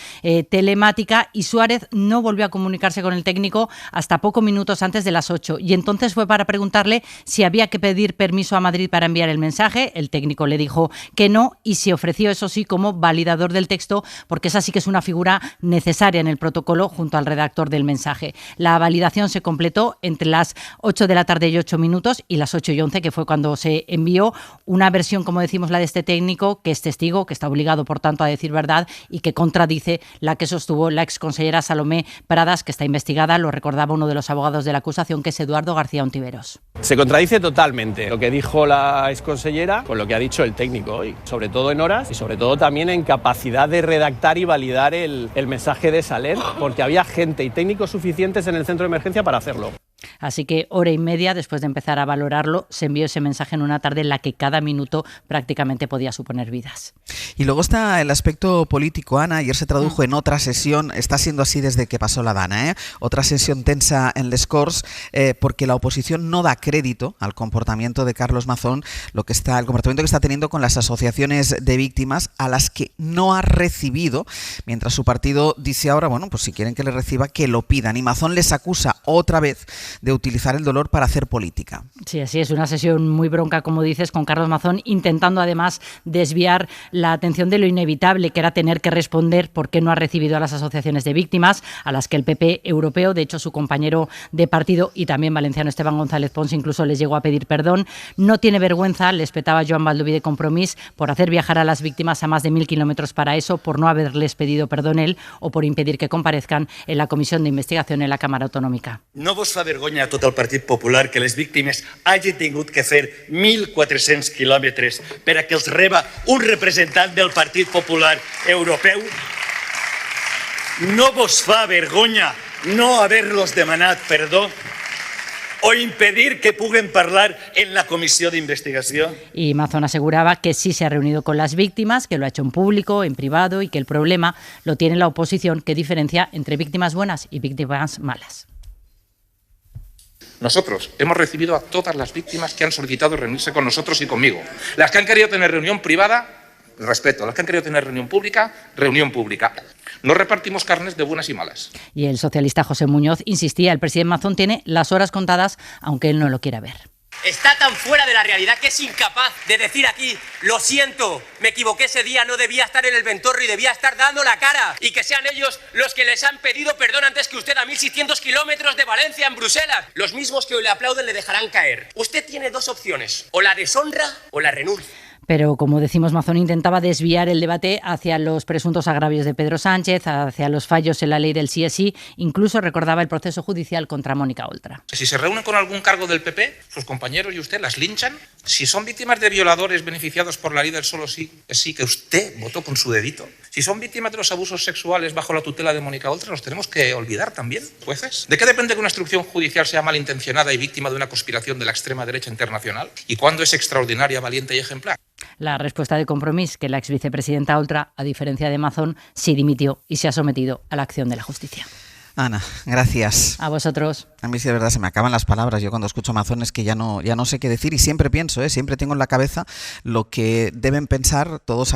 telemática y Suárez no volvió a comunicarse con el técnico hasta pocos minutos antes de las 8, y entonces fue para preguntarle si había que pedir permiso a Madrid para enviar el mensaje. El técnico le dijo que no y se ofreció, eso sí, como validador del texto, porque esa sí que es una figura necesaria en el protocolo junto al redactor del mensaje. La validación se completó entre las 8 de la tarde y 8 minutos y las 8:11, que fue cuando se envió una versión, como decimos, la de este técnico, que es testigo, que está obligado, por tanto, a decir verdad y que contradice la que sostuvo la exconsellera Salomé Pradas, que está investigada, lo recordaba uno de los abogados de la acusación, que es Eduardo García Ontiveros. Se contradice totalmente lo que dijo la exconsellera con lo que ha dicho el técnico hoy, sobre todo en horas y sobre todo también en capacidad de redactar y validar el mensaje de Saler, porque había gente y técnicos suficientes en el centro de emergencia para hacerlo. Así que 1:30 después de empezar a valorarlo, se envió ese mensaje en una tarde en la que cada minuto prácticamente podía suponer vidas. Y luego está el aspecto político, Ana. Ayer se tradujo en otra sesión, está siendo así desde que pasó la Dana, otra sesión tensa en Les Corts, porque la oposición no da crédito al comportamiento de Carlos Mazón, el comportamiento que está teniendo con las asociaciones de víctimas a las que no ha recibido, mientras su partido dice ahora, bueno, pues si quieren que le reciba, que lo pidan. Y Mazón les acusa otra vez de utilizar el dolor para hacer política. Sí, así es, una sesión muy bronca, como dices, con Carlos Mazón intentando además desviar la atención de lo inevitable, que era tener que responder por qué no ha recibido a las asociaciones de víctimas, a las que el PP europeo, de hecho su compañero de partido y también valenciano Esteban González Pons incluso les llegó a pedir perdón. No tiene vergüenza, le espetaba Joan Baldoví de Compromís, por hacer viajar a las víctimas a más de 1.000 kilómetros para eso, por no haberles pedido perdón él o por impedir que comparezcan en la comissió d'investigació en la Càmera Autonòmica. No vos fa vergonya a tot el Partit Popular que les víctimes hagin tingut que fer 1.400 quilòmetres per a que els reba un representant del Partit Popular Europeu? No vos fa vergonya no haver-los demanat perdó o impedir que puguen parlar en la comisión de investigación? Y Mazón aseguraba que sí se ha reunido con las víctimas, que lo ha hecho en público, en privado, y que el problema lo tiene la oposición, que diferencia entre víctimas buenas y víctimas malas. Nosotros hemos recibido a todas las víctimas que han solicitado reunirse con nosotros y conmigo. Las que han querido tener reunión privada, respeto. Las que han querido tener reunión pública, reunión pública. No repartimos carnes de buenas y malas. Y el socialista José Muñoz insistía, el presidente Mazón tiene las horas contadas, aunque él no lo quiera ver. Está tan fuera de la realidad que es incapaz de decir aquí, lo siento, me equivoqué ese día, no debía estar en el Ventorro y debía estar dando la cara. Y que sean ellos los que les han pedido perdón antes que usted a 1.600 kilómetros de Valencia, en Bruselas. Los mismos que hoy le aplauden le dejarán caer. Usted tiene dos opciones, o la deshonra o la renuncia. Pero, como decimos, Mazón intentaba desviar el debate hacia los presuntos agravios de Pedro Sánchez, hacia los fallos en la ley del sí es sí, incluso recordaba el proceso judicial contra Mónica Oltra. Si se reúnen con algún cargo del PP, sus compañeros y usted las linchan. Si son víctimas de violadores beneficiados por la ley del solo sí es sí, que usted votó con su dedito. Si son víctimas de los abusos sexuales bajo la tutela de Mónica Oltra, los tenemos que olvidar también, jueces. ¿De qué depende que una instrucción judicial sea malintencionada y víctima de una conspiración de la extrema derecha internacional? ¿Y cuándo es extraordinaria, valiente y ejemplar? La respuesta de Compromís, que la exvicepresidenta Oltra, a diferencia de Mazón, sí dimitió y se ha sometido a la acción de la justicia. Ana, gracias. A vosotros. A mí sí, de verdad, se me acaban las palabras. Yo cuando escucho a Mazón es que ya no sé qué decir y siempre pienso, siempre tengo en la cabeza lo que deben pensar todos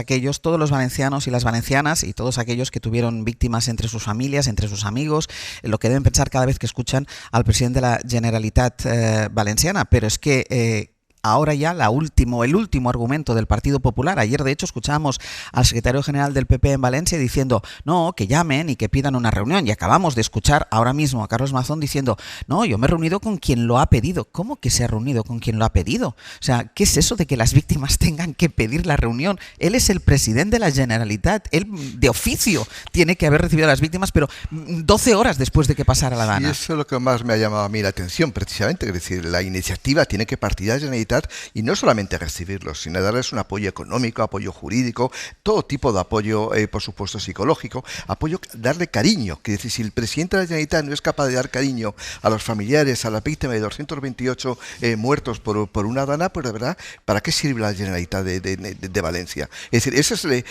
los valencianos y las valencianas y todos aquellos que tuvieron víctimas entre sus familias, entre sus amigos, lo que deben pensar cada vez que escuchan al presidente de la Generalitat valenciana. Pero es que ahora ya el último argumento del Partido Popular. Ayer, de hecho, escuchábamos al secretario general del PP en Valencia diciendo no, que llamen y que pidan una reunión. Y acabamos de escuchar ahora mismo a Carlos Mazón diciendo no, yo me he reunido con quien lo ha pedido. ¿Cómo que se ha reunido con quien lo ha pedido? O sea, ¿qué es eso de que las víctimas tengan que pedir la reunión? Él es el presidente de la Generalitat. Él, de oficio, tiene que haber recibido a las víctimas, pero 12 horas después de que pasara la Dana. Y eso es lo que más me ha llamado a mí la atención, precisamente. Es decir, la iniciativa tiene que partir de la Generalitat Generalitat, y no solamente recibirlos, sino darles un apoyo económico, apoyo jurídico, todo tipo de apoyo, por supuesto, psicológico, apoyo, darle cariño. Que decir, si el presidente de la Generalitat no es capaz de dar cariño a los familiares, a las víctimas de 228 muertos por una dana, pues de verdad, ¿para qué sirve la Generalitat de Valencia? Es decir,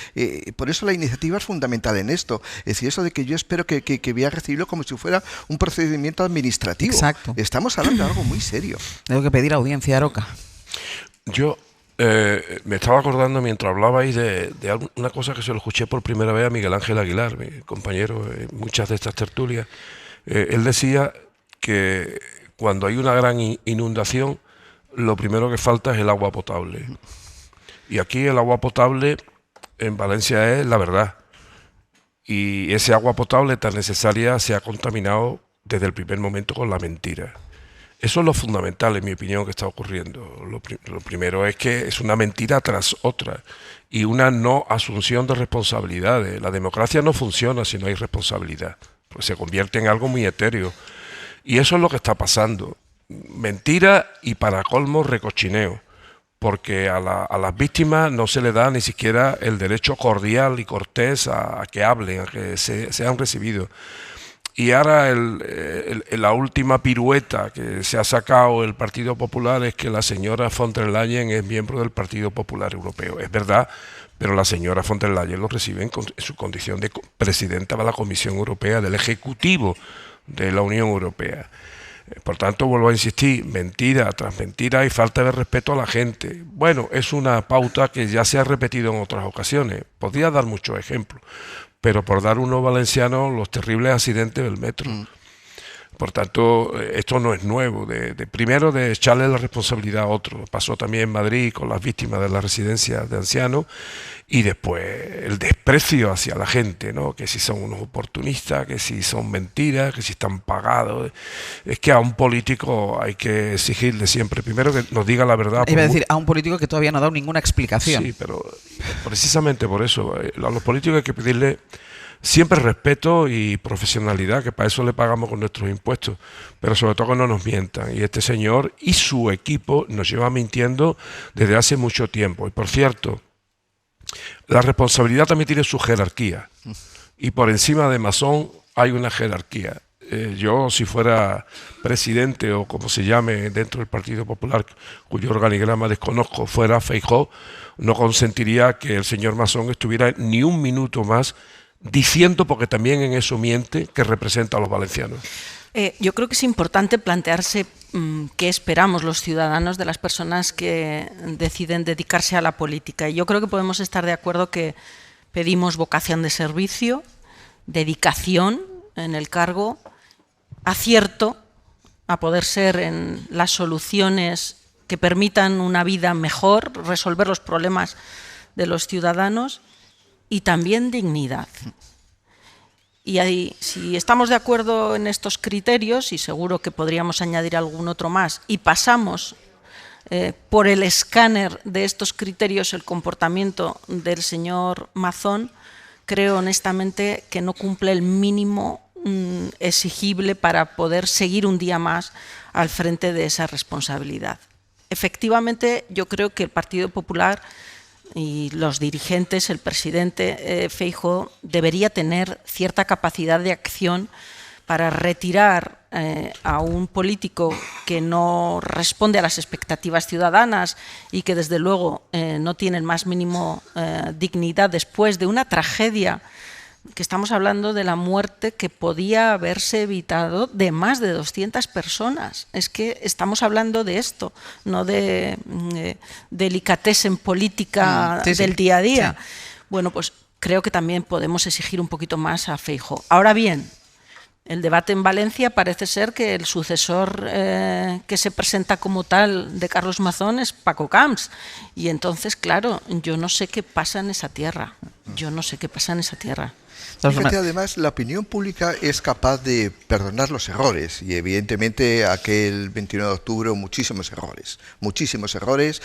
por eso la iniciativa es fundamental en esto. Es decir, eso de que yo espero que voy a recibirlo como si fuera un procedimiento administrativo. Exacto. Estamos hablando de algo muy serio. Tengo que pedir audiencia, Aroca. Yo me estaba acordando mientras hablabais de una cosa que se lo escuché por primera vez a Miguel Ángel Aguilar, mi compañero en muchas de estas tertulias. Él decía que cuando hay una gran inundación, lo primero que falta es el agua potable. Y aquí el agua potable en Valencia es la verdad. Y ese agua potable tan necesaria se ha contaminado desde el primer momento con la mentira. Eso es lo fundamental, en mi opinión, que está ocurriendo. Lo primero es que es una mentira tras otra y una no asunción de responsabilidades. La democracia no funciona si no hay responsabilidad, pues se convierte en algo muy etéreo. Y eso es lo que está pasando. Mentira y, para colmo, recochineo. Porque a las víctimas no se le da ni siquiera el derecho cordial y cortés a que hablen, a que sean recibidos. Y ahora la última pirueta que se ha sacado el Partido Popular es que la señora von der Leyen es miembro del Partido Popular Europeo. Es verdad, pero la señora von der Leyen lo recibe en su condición de presidenta de la Comisión Europea, del Ejecutivo de la Unión Europea. Por tanto, vuelvo a insistir, mentira tras mentira y falta de respeto a la gente. Bueno, es una pauta que ya se ha repetido en otras ocasiones. Podría dar muchos ejemplos, pero por dar uno valenciano, los terribles accidentes del metro. Por tanto, esto no es nuevo. Primero, de echarle la responsabilidad a otro. Pasó también en Madrid con las víctimas de las residencias de ancianos. Y después el desprecio hacia la gente, ¿no? Que si son unos oportunistas, que si son mentiras, que si están pagados. Es que a un político hay que exigirle siempre, primero, que nos diga la verdad. Iba a decir, a un político que todavía no ha dado ninguna explicación. Sí, pero precisamente por eso, a los políticos hay que pedirle siempre respeto y profesionalidad, que para eso le pagamos con nuestros impuestos, pero sobre todo que no nos mientan. Y este señor y su equipo nos lleva mintiendo desde hace mucho tiempo. Y por cierto, la responsabilidad también tiene su jerarquía. Y por encima de Masón hay una jerarquía. Yo, si fuera presidente o como se llame dentro del Partido Popular, cuyo organigrama desconozco, fuera Feijóo, no consentiría que el señor Masón estuviera ni un minuto más diciendo, porque también en eso miente, que representa a los valencianos. Yo creo que es importante plantearse qué esperamos los ciudadanos de las personas que deciden dedicarse a la política. Y yo creo que podemos estar de acuerdo que pedimos vocación de servicio, dedicación en el cargo, acierto a poder ser en las soluciones que permitan una vida mejor, resolver los problemas de los ciudadanos, y también dignidad. Y ahí, si estamos de acuerdo en estos criterios, y seguro que podríamos añadir algún otro más, y pasamos por el escáner de estos criterios el comportamiento del señor Mazón, creo honestamente que no cumple el mínimo exigible para poder seguir un día más al frente de esa responsabilidad. Efectivamente, yo creo que el Partido Popular y los dirigentes, el presidente Feijóo, debería tener cierta capacidad de acción para retirar a un político que no responde a las expectativas ciudadanas y que desde luego no tiene el más mínimo dignidad después de una tragedia, que estamos hablando de la muerte que podía haberse evitado de más de 200 personas. Es que estamos hablando de esto, no de delicatessen política del día a día. Sí. Bueno, pues creo que también podemos exigir un poquito más a Feijóo. Ahora bien, el debate en Valencia parece ser que el sucesor que se presenta como tal de Carlos Mazón es Paco Camps. Y entonces, claro, yo no sé qué pasa en esa tierra. Yo no sé qué pasa en esa tierra. Fíjate, además, la opinión pública es capaz de perdonar los errores y evidentemente aquel 29 de octubre muchísimos errores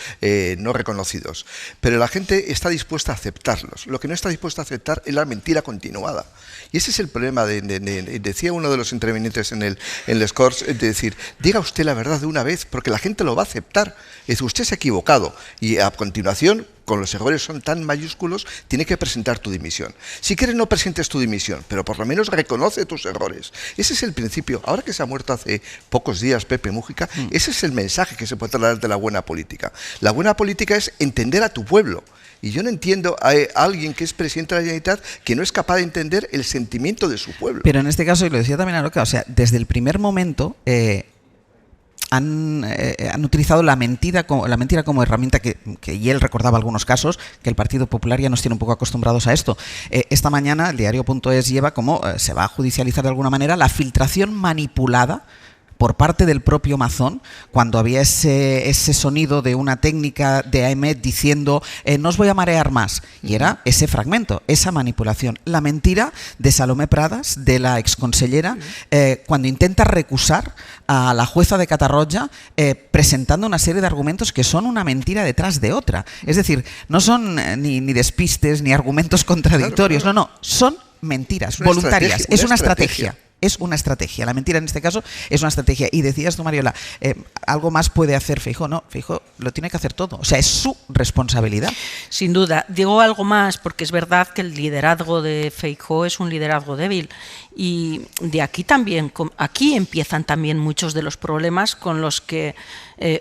no reconocidos, pero la gente está dispuesta a aceptarlos. Lo que no está dispuesta a aceptar es la mentira continuada. Y ese es el problema, decía uno de los intervinientes en el Corts, de decir, diga usted la verdad de una vez, porque la gente lo va a aceptar. Es decir, usted se ha equivocado y a continuación, con los errores son tan mayúsculos, tiene que presentar tu dimisión. Si quieres no presentes tu dimisión, pero por lo menos reconoce tus errores. Ese es el principio. Ahora que se ha muerto hace pocos días Pepe Mújica, ese es el mensaje que se puede trasladar de la buena política. La buena política es entender a tu pueblo. Y yo no entiendo a alguien que es presidente de la Generalitat que no es capaz de entender el sentimiento de su pueblo. Pero en este caso, y lo decía también Aroca, o sea, desde el primer momento han utilizado la mentira como herramienta que y él recordaba algunos casos, que el Partido Popular ya nos tiene un poco acostumbrados a esto. Esta mañana el diario.es lleva como se va a judicializar de alguna manera la filtración manipulada por parte del propio Mazón, cuando había ese sonido de una técnica de AEMET diciendo no os voy a marear más, y era ese fragmento, esa manipulación, la mentira de Salomé Pradas, de la exconsellera, cuando intenta recusar a la jueza de Catarroja presentando una serie de argumentos que son una mentira detrás de otra. Es decir, no son ni despistes ni argumentos contradictorios, no, son mentiras voluntarias, es una estrategia. Es una estrategia. La mentira en este caso es una estrategia. Y decías tú, Mariola, algo más puede hacer Feijóo. No, Feijóo lo tiene que hacer todo. O sea, es su responsabilidad. Sin duda. Digo algo más porque es verdad que el liderazgo de Feijóo es un liderazgo débil. Y de aquí también, aquí empiezan también muchos de los problemas con los que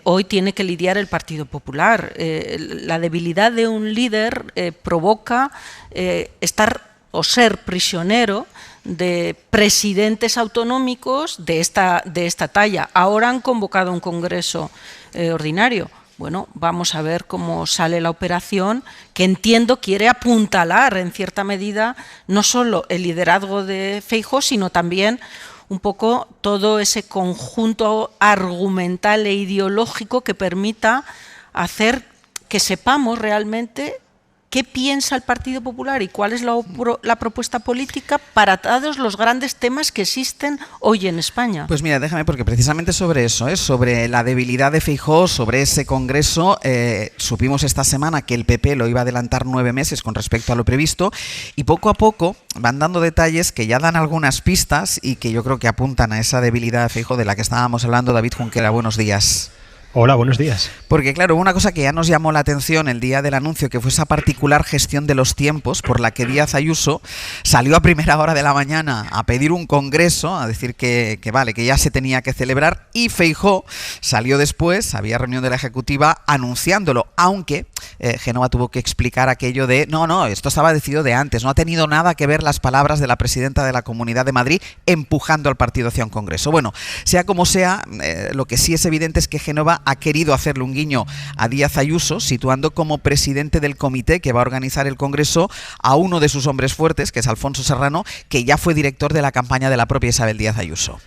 hoy tiene que lidiar el Partido Popular. La debilidad de un líder provoca estar o ser prisionero de presidentes autonómicos de esta talla. Ahora han convocado un congreso ordinario. Bueno, vamos a ver cómo sale la operación, que entiendo quiere apuntalar en cierta medida no solo el liderazgo de Feijóo, sino también un poco todo ese conjunto argumental e ideológico que permita hacer que sepamos realmente qué piensa el Partido Popular y cuál es la propuesta política para todos los grandes temas que existen hoy en España. Pues mira, déjame, porque precisamente sobre eso, sobre la debilidad de Feijóo, sobre ese congreso, supimos esta semana que el PP lo iba a adelantar 9 meses con respecto a lo previsto, y poco a poco van dando detalles que ya dan algunas pistas y que yo creo que apuntan a esa debilidad de Feijóo de la que estábamos hablando. David Junquera, buenos días. Hola, buenos días. Porque claro, una cosa que ya nos llamó la atención el día del anuncio, que fue esa particular gestión de los tiempos por la que Díaz Ayuso salió a primera hora de la mañana a pedir un congreso, a decir que ya se tenía que celebrar, y Feijóo salió después, había reunión de la ejecutiva anunciándolo, aunque Génova tuvo que explicar aquello de no, esto estaba decidido de antes, no ha tenido nada que ver las palabras de la presidenta de la Comunidad de Madrid empujando al partido hacia un congreso. Bueno, sea como sea, lo que sí es evidente es que Génova ha querido hacerle un guiño a Díaz Ayuso, situando como presidente del comité que va a organizar el Congreso a uno de sus hombres fuertes, que es Alfonso Serrano, que ya fue director de la campaña de la propia Isabel Díaz Ayuso.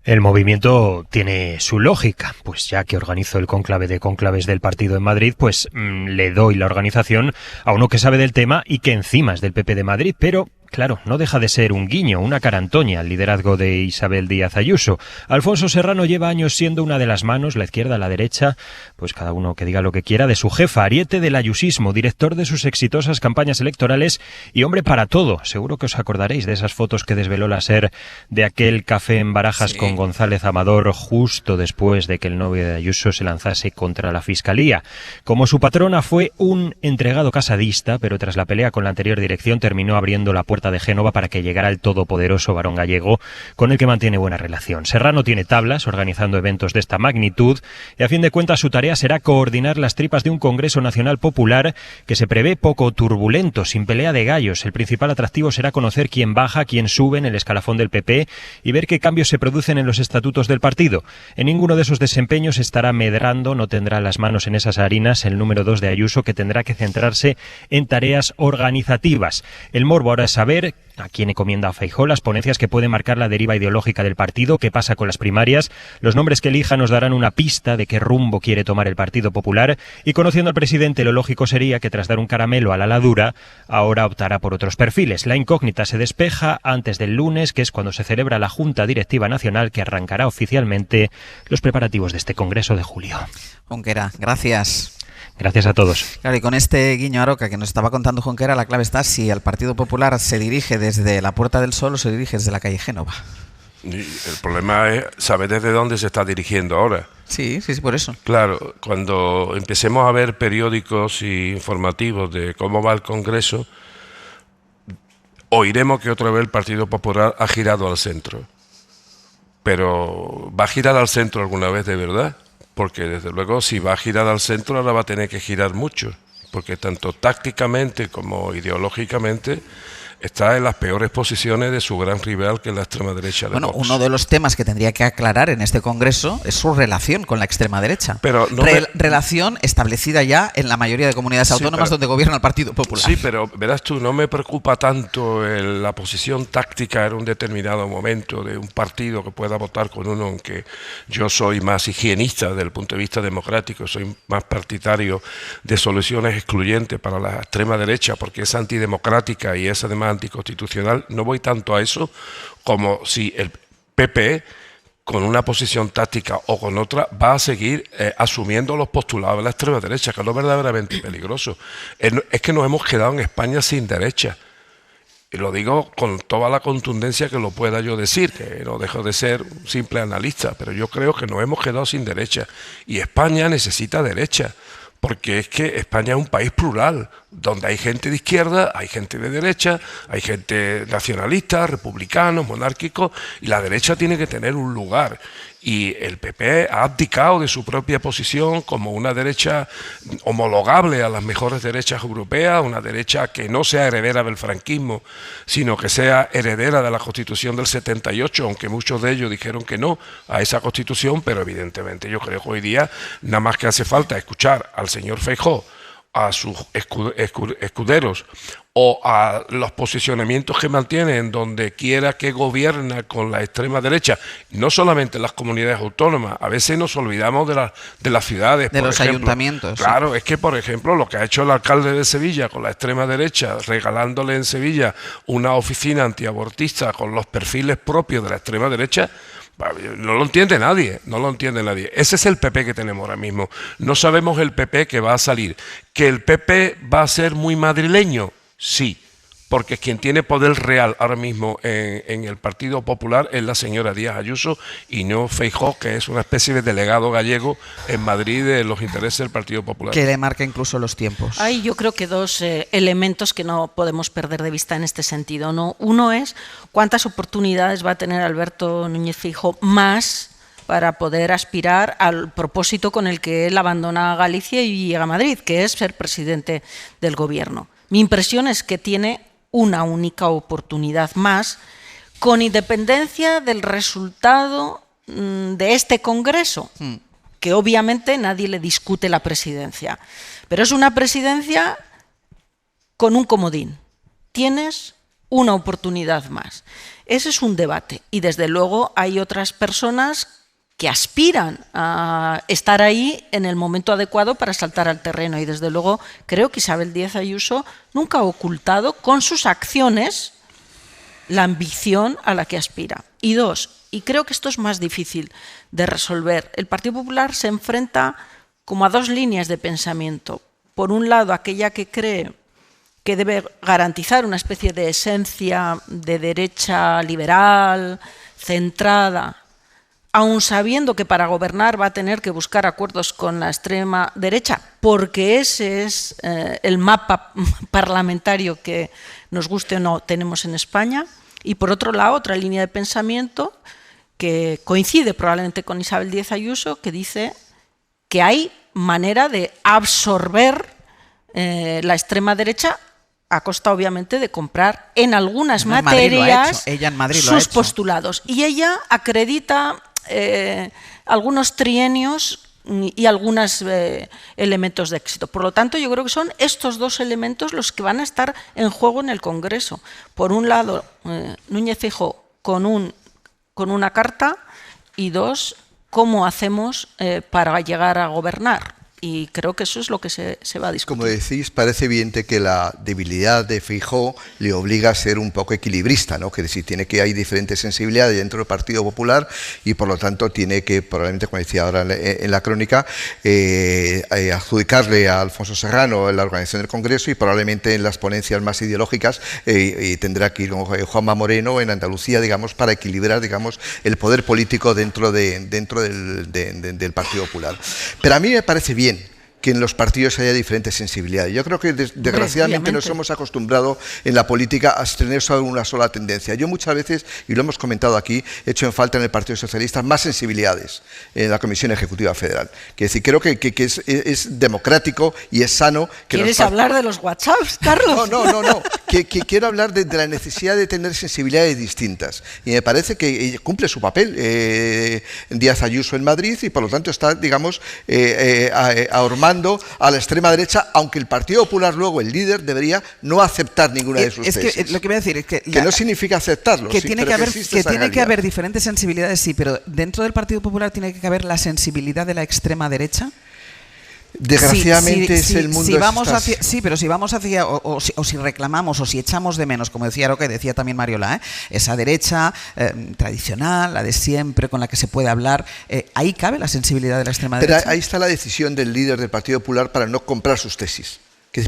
El movimiento tiene su lógica, pues ya que organizo el cónclave de cónclaves del partido en Madrid, pues le doy la organización a uno que sabe del tema y que encima es del PP de Madrid, pero claro, no deja de ser un guiño, una carantoña al liderazgo de Isabel Díaz Ayuso. Alfonso Serrano lleva años siendo una de las manos, la izquierda, la derecha, pues cada uno que diga lo que quiera, de su jefa, ariete del ayusismo, director de sus exitosas campañas electorales y hombre para todo. Seguro que os acordaréis de esas fotos que desveló la SER de aquel café en Barajas con González Amador justo después de que el novio de Ayuso se lanzase contra la Fiscalía. Como su patrona fue un entregado casadista, pero tras la pelea con la anterior dirección terminó abriendo la puerta de Génova para que llegara el todopoderoso varón gallego con el que mantiene buena relación. Serrano tiene tablas organizando eventos de esta magnitud y a fin de cuentas su tarea será coordinar las tripas de un Congreso Nacional Popular que se prevé poco turbulento, sin pelea de gallos. El principal atractivo será conocer quién baja, quién sube en el escalafón del PP y ver qué cambios se producen en los estatutos del partido. En ninguno de esos desempeños estará medrando, no tendrá las manos en esas harinas el número 2 de Ayuso, que tendrá que centrarse en tareas organizativas. El morbo ahora es saber saber a quién encomienda a Feijóo las ponencias que pueden marcar la deriva ideológica del partido, qué pasa con las primarias. Los nombres que elija nos darán una pista de qué rumbo quiere tomar el Partido Popular, y conociendo al presidente, lo lógico sería que tras dar un caramelo a la ladura, ahora optará por otros perfiles. La incógnita se despeja antes del lunes, que es cuando se celebra la Junta Directiva Nacional, que arrancará oficialmente los preparativos de este Congreso de julio. Junquera, gracias. Gracias a todos. Claro, y con este guiño a Aroca que nos estaba contando Junquera, la clave está si el Partido Popular se dirige desde la Puerta del Sol o se dirige desde la calle Génova. Y el problema es saber desde dónde se está dirigiendo ahora. Sí, por eso. Claro, cuando empecemos a ver periódicos y informativos de cómo va el Congreso, oiremos que otra vez el Partido Popular ha girado al centro. Pero ¿va a girar al centro alguna vez de verdad? Porque desde luego si va a girar al centro ahora va a tener que girar mucho, porque tanto tácticamente como ideológicamente está en las peores posiciones de su gran rival, que es la extrema derecha de Vox. Uno de los temas que tendría que aclarar en este Congreso es su relación con la extrema derecha. Pero relación establecida ya en la mayoría de comunidades autónomas donde gobierna el Partido Popular. Sí, pero verás tú, no me preocupa tanto la posición táctica en un determinado momento de un partido que pueda votar con uno, aunque yo soy más higienista desde el punto de vista democrático, soy más partidario de soluciones excluyentes para la extrema derecha, porque es antidemocrática y es además anticonstitucional. No voy tanto a eso como si el PP con una posición táctica o con otra va a seguir asumiendo los postulados de la extrema derecha, que es lo verdaderamente peligroso. Es que nos hemos quedado en España sin derecha. Y lo digo con toda la contundencia que lo pueda yo decir, que no dejo de ser un simple analista, pero yo creo que nos hemos quedado sin derecha. Y España necesita derecha, porque es que España es un país plural, donde hay gente de izquierda, hay gente de derecha, hay gente nacionalista, republicanos, monárquicos, y la derecha tiene que tener un lugar. Y el PP ha abdicado de su propia posición como una derecha homologable a las mejores derechas europeas, una derecha que no sea heredera del franquismo, sino que sea heredera de la Constitución del 78, aunque muchos de ellos dijeron que no a esa Constitución, pero evidentemente yo creo que hoy día nada más que hace falta escuchar al señor Feijóo, a sus escuderos o a los posicionamientos que mantienen donde quiera que gobierna con la extrema derecha, no solamente en las comunidades autónomas, a veces nos olvidamos de las ciudades, de por los ejemplo. Ayuntamientos. Claro, es que por ejemplo lo que ha hecho el alcalde de Sevilla con la extrema derecha, regalándole en Sevilla una oficina antiabortista con los perfiles propios de la extrema derecha, no lo entiende nadie, no lo entiende nadie. Ese es el PP que tenemos ahora mismo. No sabemos el PP que va a salir. ¿Que el PP va a ser muy madrileño? Sí, porque quien tiene poder real ahora mismo en el Partido Popular es la señora Díaz Ayuso y no Feijóo, que es una especie de delegado gallego en Madrid de los intereses del Partido Popular. Que le marca incluso los tiempos. Hay yo creo que dos elementos que no podemos perder de vista en este sentido, ¿no? Uno es cuántas oportunidades va a tener Alberto Núñez Feijóo más para poder aspirar al propósito con el que él abandona Galicia y llega a Madrid, que es ser presidente del gobierno. Mi impresión es que tiene una única oportunidad más, con independencia del resultado de este Congreso, que obviamente nadie le discute la presidencia, pero es una presidencia con un comodín. Tienes una oportunidad más. Ese es un debate y desde luego hay otras personas que aspiran a estar ahí en el momento adecuado para saltar al terreno. Y desde luego creo que Isabel Díaz Ayuso nunca ha ocultado con sus acciones la ambición a la que aspira. Y dos, y creo que esto es más difícil de resolver, el Partido Popular se enfrenta como a dos líneas de pensamiento. Por un lado, aquella que cree que debe garantizar una especie de esencia de derecha liberal, centrada, aun sabiendo que para gobernar va a tener que buscar acuerdos con la extrema derecha, porque ese es el mapa parlamentario que, nos guste o no, tenemos en España. Y por otro lado, otra línea de pensamiento que coincide probablemente con Isabel Díaz Ayuso, que dice que hay manera de absorber la extrema derecha a costa, obviamente, de comprar en algunas materias sus postulados. Y ella acredita algunos trienios y algunos elementos de éxito. Por lo tanto, yo creo que son estos dos elementos los que van a estar en juego en el Congreso. Por un lado, Núñez Feijóo con una carta, y dos, cómo hacemos para llegar a gobernar. Y creo que eso es lo que se va a discutir. Como decís, parece evidente que la debilidad de Feijóo le obliga a ser un poco equilibrista, ¿no? Que decir, hay diferentes sensibilidades dentro del Partido Popular y por lo tanto tiene que, probablemente, como decía ahora en la crónica, adjudicarle a Alfonso Serrano la organización del Congreso y probablemente en las ponencias más ideológicas tendrá que ir con Juanma Moreno en Andalucía, digamos, para equilibrar, digamos, el poder político dentro del Partido Popular. Pero a mí me parece bien que en los partidos haya diferentes sensibilidades. Yo creo que desgraciadamente nos hemos acostumbrado en la política a tener solo una sola tendencia. Yo muchas veces, y lo hemos comentado aquí, he hecho en falta en el Partido Socialista más sensibilidades en la Comisión Ejecutiva Federal. Quiero decir, creo que es democrático y es sano que ¿Quieres hablar de los WhatsApps, Carlos? No. Quiero hablar de la necesidad de tener sensibilidades distintas. Y me parece que cumple su papel Díaz Ayuso en Madrid y por lo tanto está, digamos, ahormando a la extrema derecha, aunque el Partido Popular luego, el líder, debería no aceptar ninguna de sus tesis. Que lo que voy a decir es que no significa aceptarlo. Que tiene que haber diferentes sensibilidades, sí, pero dentro del Partido Popular tiene que haber la sensibilidad de la extrema derecha. Desgraciadamente es el mundo. Pero si vamos hacia, o si reclamamos, o si echamos de menos, como decía Roque, decía también Mariola, esa derecha tradicional, la de siempre, con la que se puede hablar, ahí cabe la sensibilidad de la extrema derecha. Pero ahí está la decisión del líder del Partido Popular para no comprar sus tesis.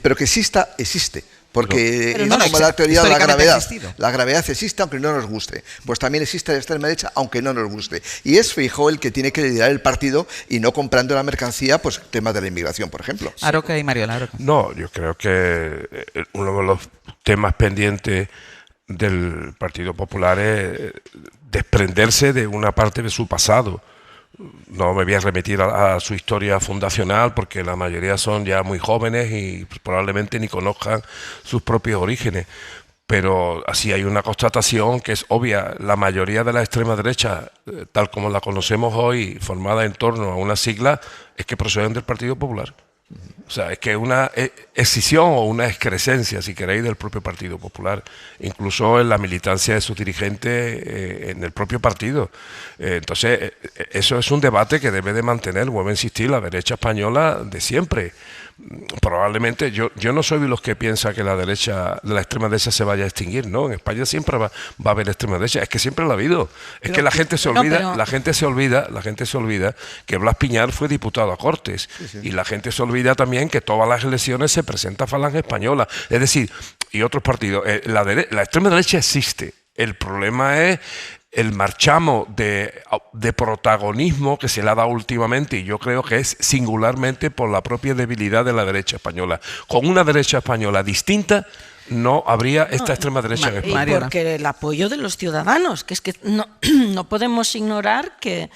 Pero que exista, existe. Porque es como la teoría de la gravedad. La gravedad existe aunque no nos guste. Pues también existe la extrema derecha aunque no nos guste. Y es Feijóo el que tiene que liderar el partido y no comprando la mercancía, pues temas de la inmigración, por ejemplo. Aroca y Mariola. No, yo creo que uno de los temas pendientes del Partido Popular es desprenderse de una parte de su pasado. No me voy a remitir a su historia fundacional porque la mayoría son ya muy jóvenes y probablemente ni conozcan sus propios orígenes. Pero así hay una constatación que es obvia. La mayoría de la extrema derecha, tal como la conocemos hoy, formada en torno a una sigla, es que proceden del Partido Popular. O sea, es que una escisión o una excrescencia, si queréis, del propio Partido Popular, incluso en la militancia de sus dirigentes en el propio partido. Entonces, eso es un debate que debe de mantener, vuelvo a insistir, la derecha española de siempre. Probablemente, yo no soy de los que piensa que la extrema derecha se vaya a extinguir, ¿no? En España siempre va a haber extrema derecha, es que siempre la ha habido. Es que la gente se olvida que Blas Piñar fue diputado a Cortes, y la gente se olvida también que todas las elecciones se presenta Falange Española, es decir, y otros partidos. La extrema derecha existe, el problema es el marchamo de protagonismo que se le ha dado últimamente, y yo creo que es singularmente por la propia debilidad de la derecha española. Con una derecha española distinta no habría esta extrema derecha en España. Y porque el apoyo de los ciudadanos, que es que no podemos ignorar que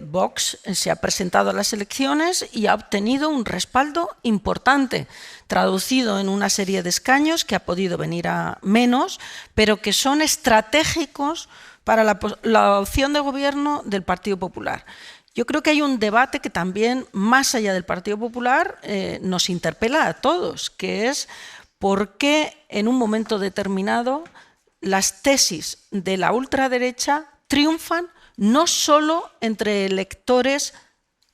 Vox se ha presentado a las elecciones y ha obtenido un respaldo importante, traducido en una serie de escaños que ha podido venir a menos, pero que son estratégicos para la opción de gobierno del Partido Popular. Yo creo que hay un debate que también, más allá del Partido Popular, nos interpela a todos, que es por qué en un momento determinado las tesis de la ultraderecha triunfan no solo entre electores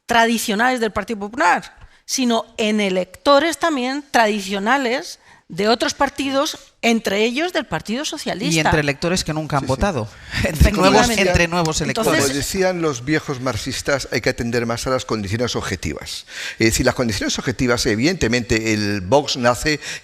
tradicionales del Partido Popular, sino en electores también tradicionales de otros partidos, entre ellos del Partido Socialista. Y entre electores que nunca han votado. Entre nuevos electores. Como decían los viejos marxistas, hay que atender más a las condiciones objetivas. Es decir, las condiciones objetivas, evidentemente, el Vox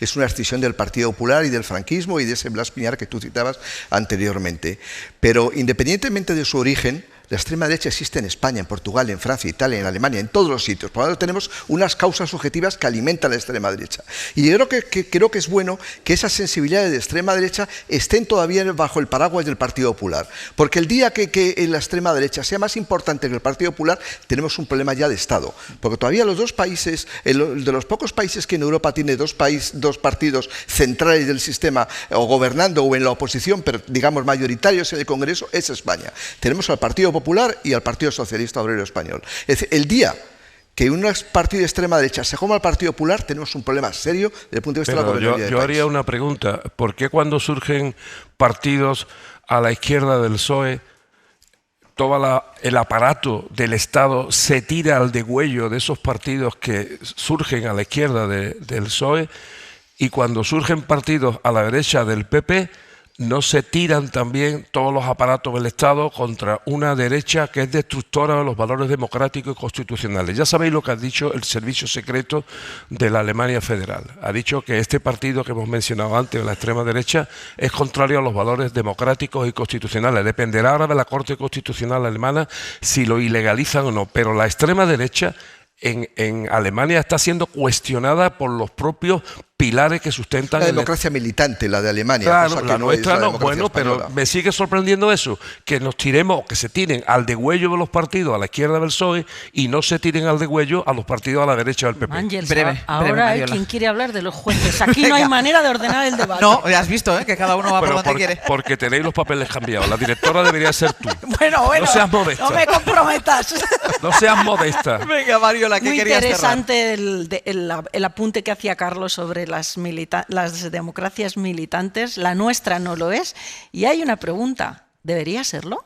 es una escisión del Partido Popular y del franquismo y de ese Blas Piñar que tú citabas anteriormente. Pero independientemente de su origen, la extrema derecha existe en España, en Portugal, en Francia, Italia, en Alemania, en todos los sitios. Por lo tanto, tenemos unas causas subjetivas que alimentan la extrema derecha. Y yo creo que es bueno que esas sensibilidades de extrema derecha estén todavía bajo el paraguas del Partido Popular. Porque el día que la extrema derecha sea más importante que el Partido Popular, tenemos un problema ya de Estado. Porque todavía los dos países, de los pocos países que en Europa tiene dos partidos centrales del sistema, o gobernando o en la oposición, pero digamos mayoritarios en el Congreso, es España. Tenemos al Partido Popular y al Partido Socialista Obrero Español. Es decir, el día que un partido de extrema derecha se coma al Partido Popular, tenemos un problema serio desde el punto de vista de la gobernabilidad del Yo país. haría una pregunta. ¿Por qué cuando surgen partidos a la izquierda del PSOE, todo el aparato del Estado se tira al degüello de esos partidos que surgen a la izquierda del PSOE, y cuando surgen partidos a la derecha del PP, no se tiran también todos los aparatos del Estado contra una derecha que es destructora de los valores democráticos y constitucionales? Ya sabéis lo que ha dicho el servicio secreto de la Alemania Federal. Ha dicho que este partido que hemos mencionado antes, la extrema derecha, es contrario a los valores democráticos y constitucionales. Dependerá ahora de la Corte Constitucional alemana si lo ilegalizan o no, pero la extrema derecha en Alemania está siendo cuestionada por los propios pilares que sustentan la democracia militante, la de Alemania. Claro, la nuestra no. Bueno, pero me sigue sorprendiendo eso, que nos tiremos, que se tiren al degüello de los partidos a la izquierda del PSOE y no se tiren al degüello a los partidos a la derecha del PP. Ángels, ahora hay quien quiere hablar de los jueces. Aquí no hay manera de ordenar el debate. No, ya has visto, que cada uno va por donde quiere. Porque tenéis los papeles cambiados. La directora debería ser tú. Bueno, no seas modesta. No me comprometas. No seas modesta. Venga, Mariola, ¿qué querías cerrar? Muy interesante el apunte que hacía Carlos sobre las democracias militantes. La nuestra no lo es. Y hay una pregunta, ¿debería serlo?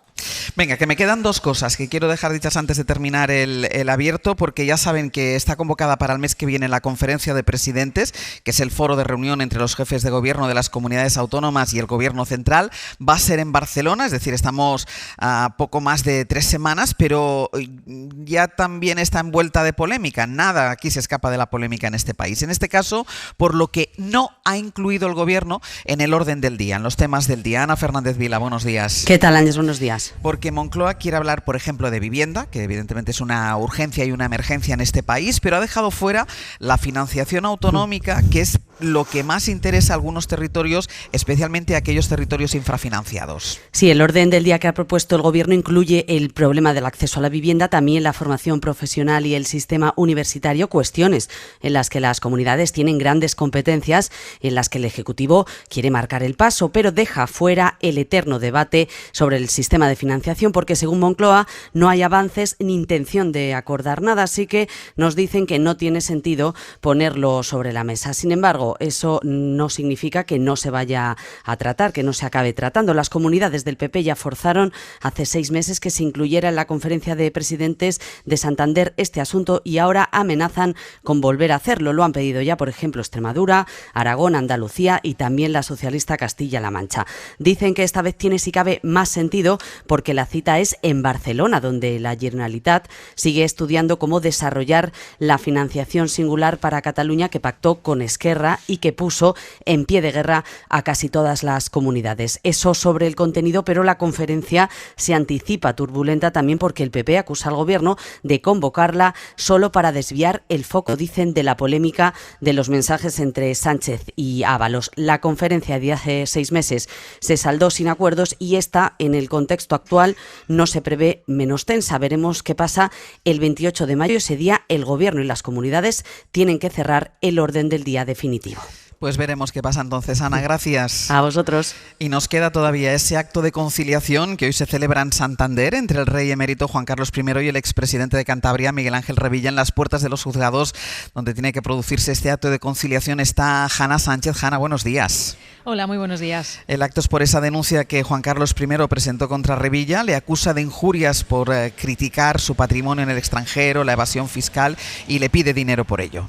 Venga, que me quedan dos cosas que quiero dejar dichas antes de terminar el abierto, porque ya saben que está convocada para el mes que viene la conferencia de presidentes, que es el foro de reunión entre los jefes de gobierno de las comunidades autónomas y el gobierno central. Va a ser en Barcelona, es decir, estamos a poco más de 3 semanas, pero ya también está envuelta de polémica. Nada aquí se escapa de la polémica en este país. En este caso, por lo que no ha incluido el gobierno en el orden del día, en los temas del día. Ana Fernández Vila, buenos días. ¿Qué tal, Ángels? Buenos días. Porque Moncloa quiere hablar, por ejemplo, de vivienda, que evidentemente es una urgencia y una emergencia en este país, pero ha dejado fuera la financiación autonómica, que es lo que más interesa a algunos territorios, especialmente a aquellos territorios infrafinanciados. Sí, el orden del día que ha propuesto el Gobierno incluye el problema del acceso a la vivienda, también la formación profesional y el sistema universitario, cuestiones en las que las comunidades tienen grandes competencias, en las que el Ejecutivo quiere marcar el paso, pero deja fuera el eterno debate sobre el sistema de financiación, porque según Moncloa no hay avances ni intención de acordar nada, así que nos dicen que no tiene sentido ponerlo sobre la mesa. Sin embargo, eso no significa que no se vaya a tratar, que no se acabe tratando. Las comunidades del PP ya forzaron hace 6 meses que se incluyera en la conferencia de presidentes de Santander este asunto y ahora amenazan con volver a hacerlo. Lo han pedido ya, por ejemplo, Extremadura, Aragón, Andalucía y también la socialista Castilla-La Mancha. Dicen que esta vez tiene, si cabe, más sentido porque la cita es en Barcelona, donde la Generalitat sigue estudiando cómo desarrollar la financiación singular para Cataluña que pactó con Esquerra y que puso en pie de guerra a casi todas las comunidades. Eso sobre el contenido, pero la conferencia se anticipa turbulenta también porque el PP acusa al Gobierno de convocarla solo para desviar el foco, dicen, de la polémica de los mensajes entre Sánchez y Ábalos. La conferencia de hace 6 meses se saldó sin acuerdos y esta, en el contexto actual, no se prevé menos tensa. Veremos qué pasa el 28 de mayo. Ese día el Gobierno y las comunidades tienen que cerrar el orden del día definitivo. Pues veremos qué pasa entonces, Ana, gracias. A vosotros. Y nos queda todavía ese acto de conciliación que hoy se celebra en Santander entre el rey emérito Juan Carlos I y el expresidente de Cantabria, Miguel Ángel Revilla, en las puertas de los juzgados donde tiene que producirse este acto de conciliación. Está Hanna Sánchez. Hanna, buenos días. Hola, muy buenos días. El acto es por esa denuncia que Juan Carlos I presentó contra Revilla. Le acusa de injurias por criticar su patrimonio en el extranjero, la evasión fiscal, y le pide dinero por ello.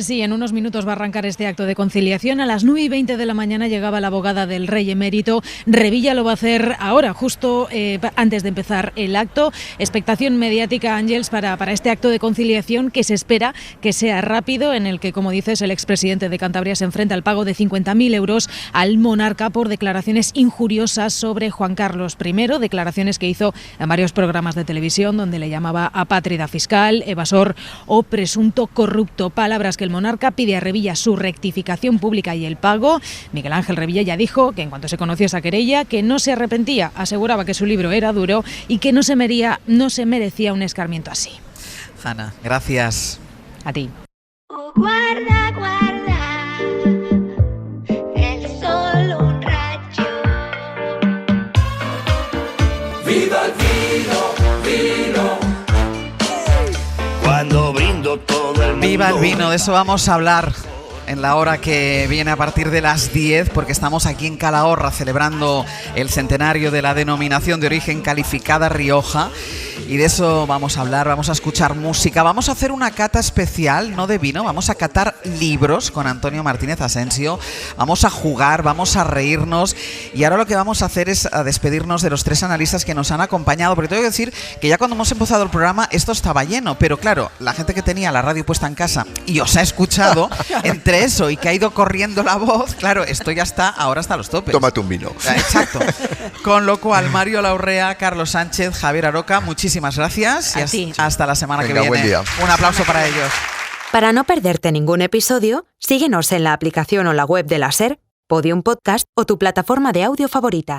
Sí, en unos minutos va a arrancar este acto de conciliación. A las 9:20 de la mañana llegaba la abogada del rey emérito. Revilla lo va a hacer ahora, justo antes de empezar el acto. Expectación mediática, Ángels, para este acto de conciliación que se espera que sea rápido, en el que, como dices, el expresidente de Cantabria se enfrenta al pago de 50.000 euros al monarca por declaraciones injuriosas sobre Juan Carlos I, declaraciones que hizo en varios programas de televisión donde le llamaba apátrida fiscal, evasor o presunto corrupto. Palabras que el monarca pide a Revilla su rectificación pública y el pago. Miguel Ángel Revilla ya dijo que en cuanto se conoció esa querella, que no se arrepentía, aseguraba que su libro era duro y que no se merecía un escarmiento así. Hanna, gracias. A ti. Oh, guarda, guarda, es solo un rayo. ¡Viva el vino, vino! Cuando Viva el vino, de eso vamos a hablar en la hora que viene a partir de las 10, porque estamos aquí en Calahorra celebrando el centenario de la denominación de origen calificada Rioja, y de eso vamos a hablar. Vamos a escuchar música, vamos a hacer una cata especial, no de vino, vamos a catar libros con Antonio Martínez Asensio, vamos a jugar, vamos a reírnos, y ahora lo que vamos a hacer es a despedirnos de los 3 analistas que nos han acompañado, porque tengo que decir que ya cuando hemos empezado el programa esto estaba lleno, pero claro, la gente que tenía la radio puesta en casa y os ha escuchado, entre eso y que ha ido corriendo la voz, claro, esto ya está, ahora está a los topes. Tómate un vino. Exacto. Con lo cual, Mario Laurrea, Carlos Sánchez, Javier Aroca, muchísimas gracias y hasta la semana que viene. Buen día. Un aplauso para ellos. Para no perderte ningún episodio, síguenos en la aplicación o la web de la SER, Podium Podcast o tu plataforma de audio favorita.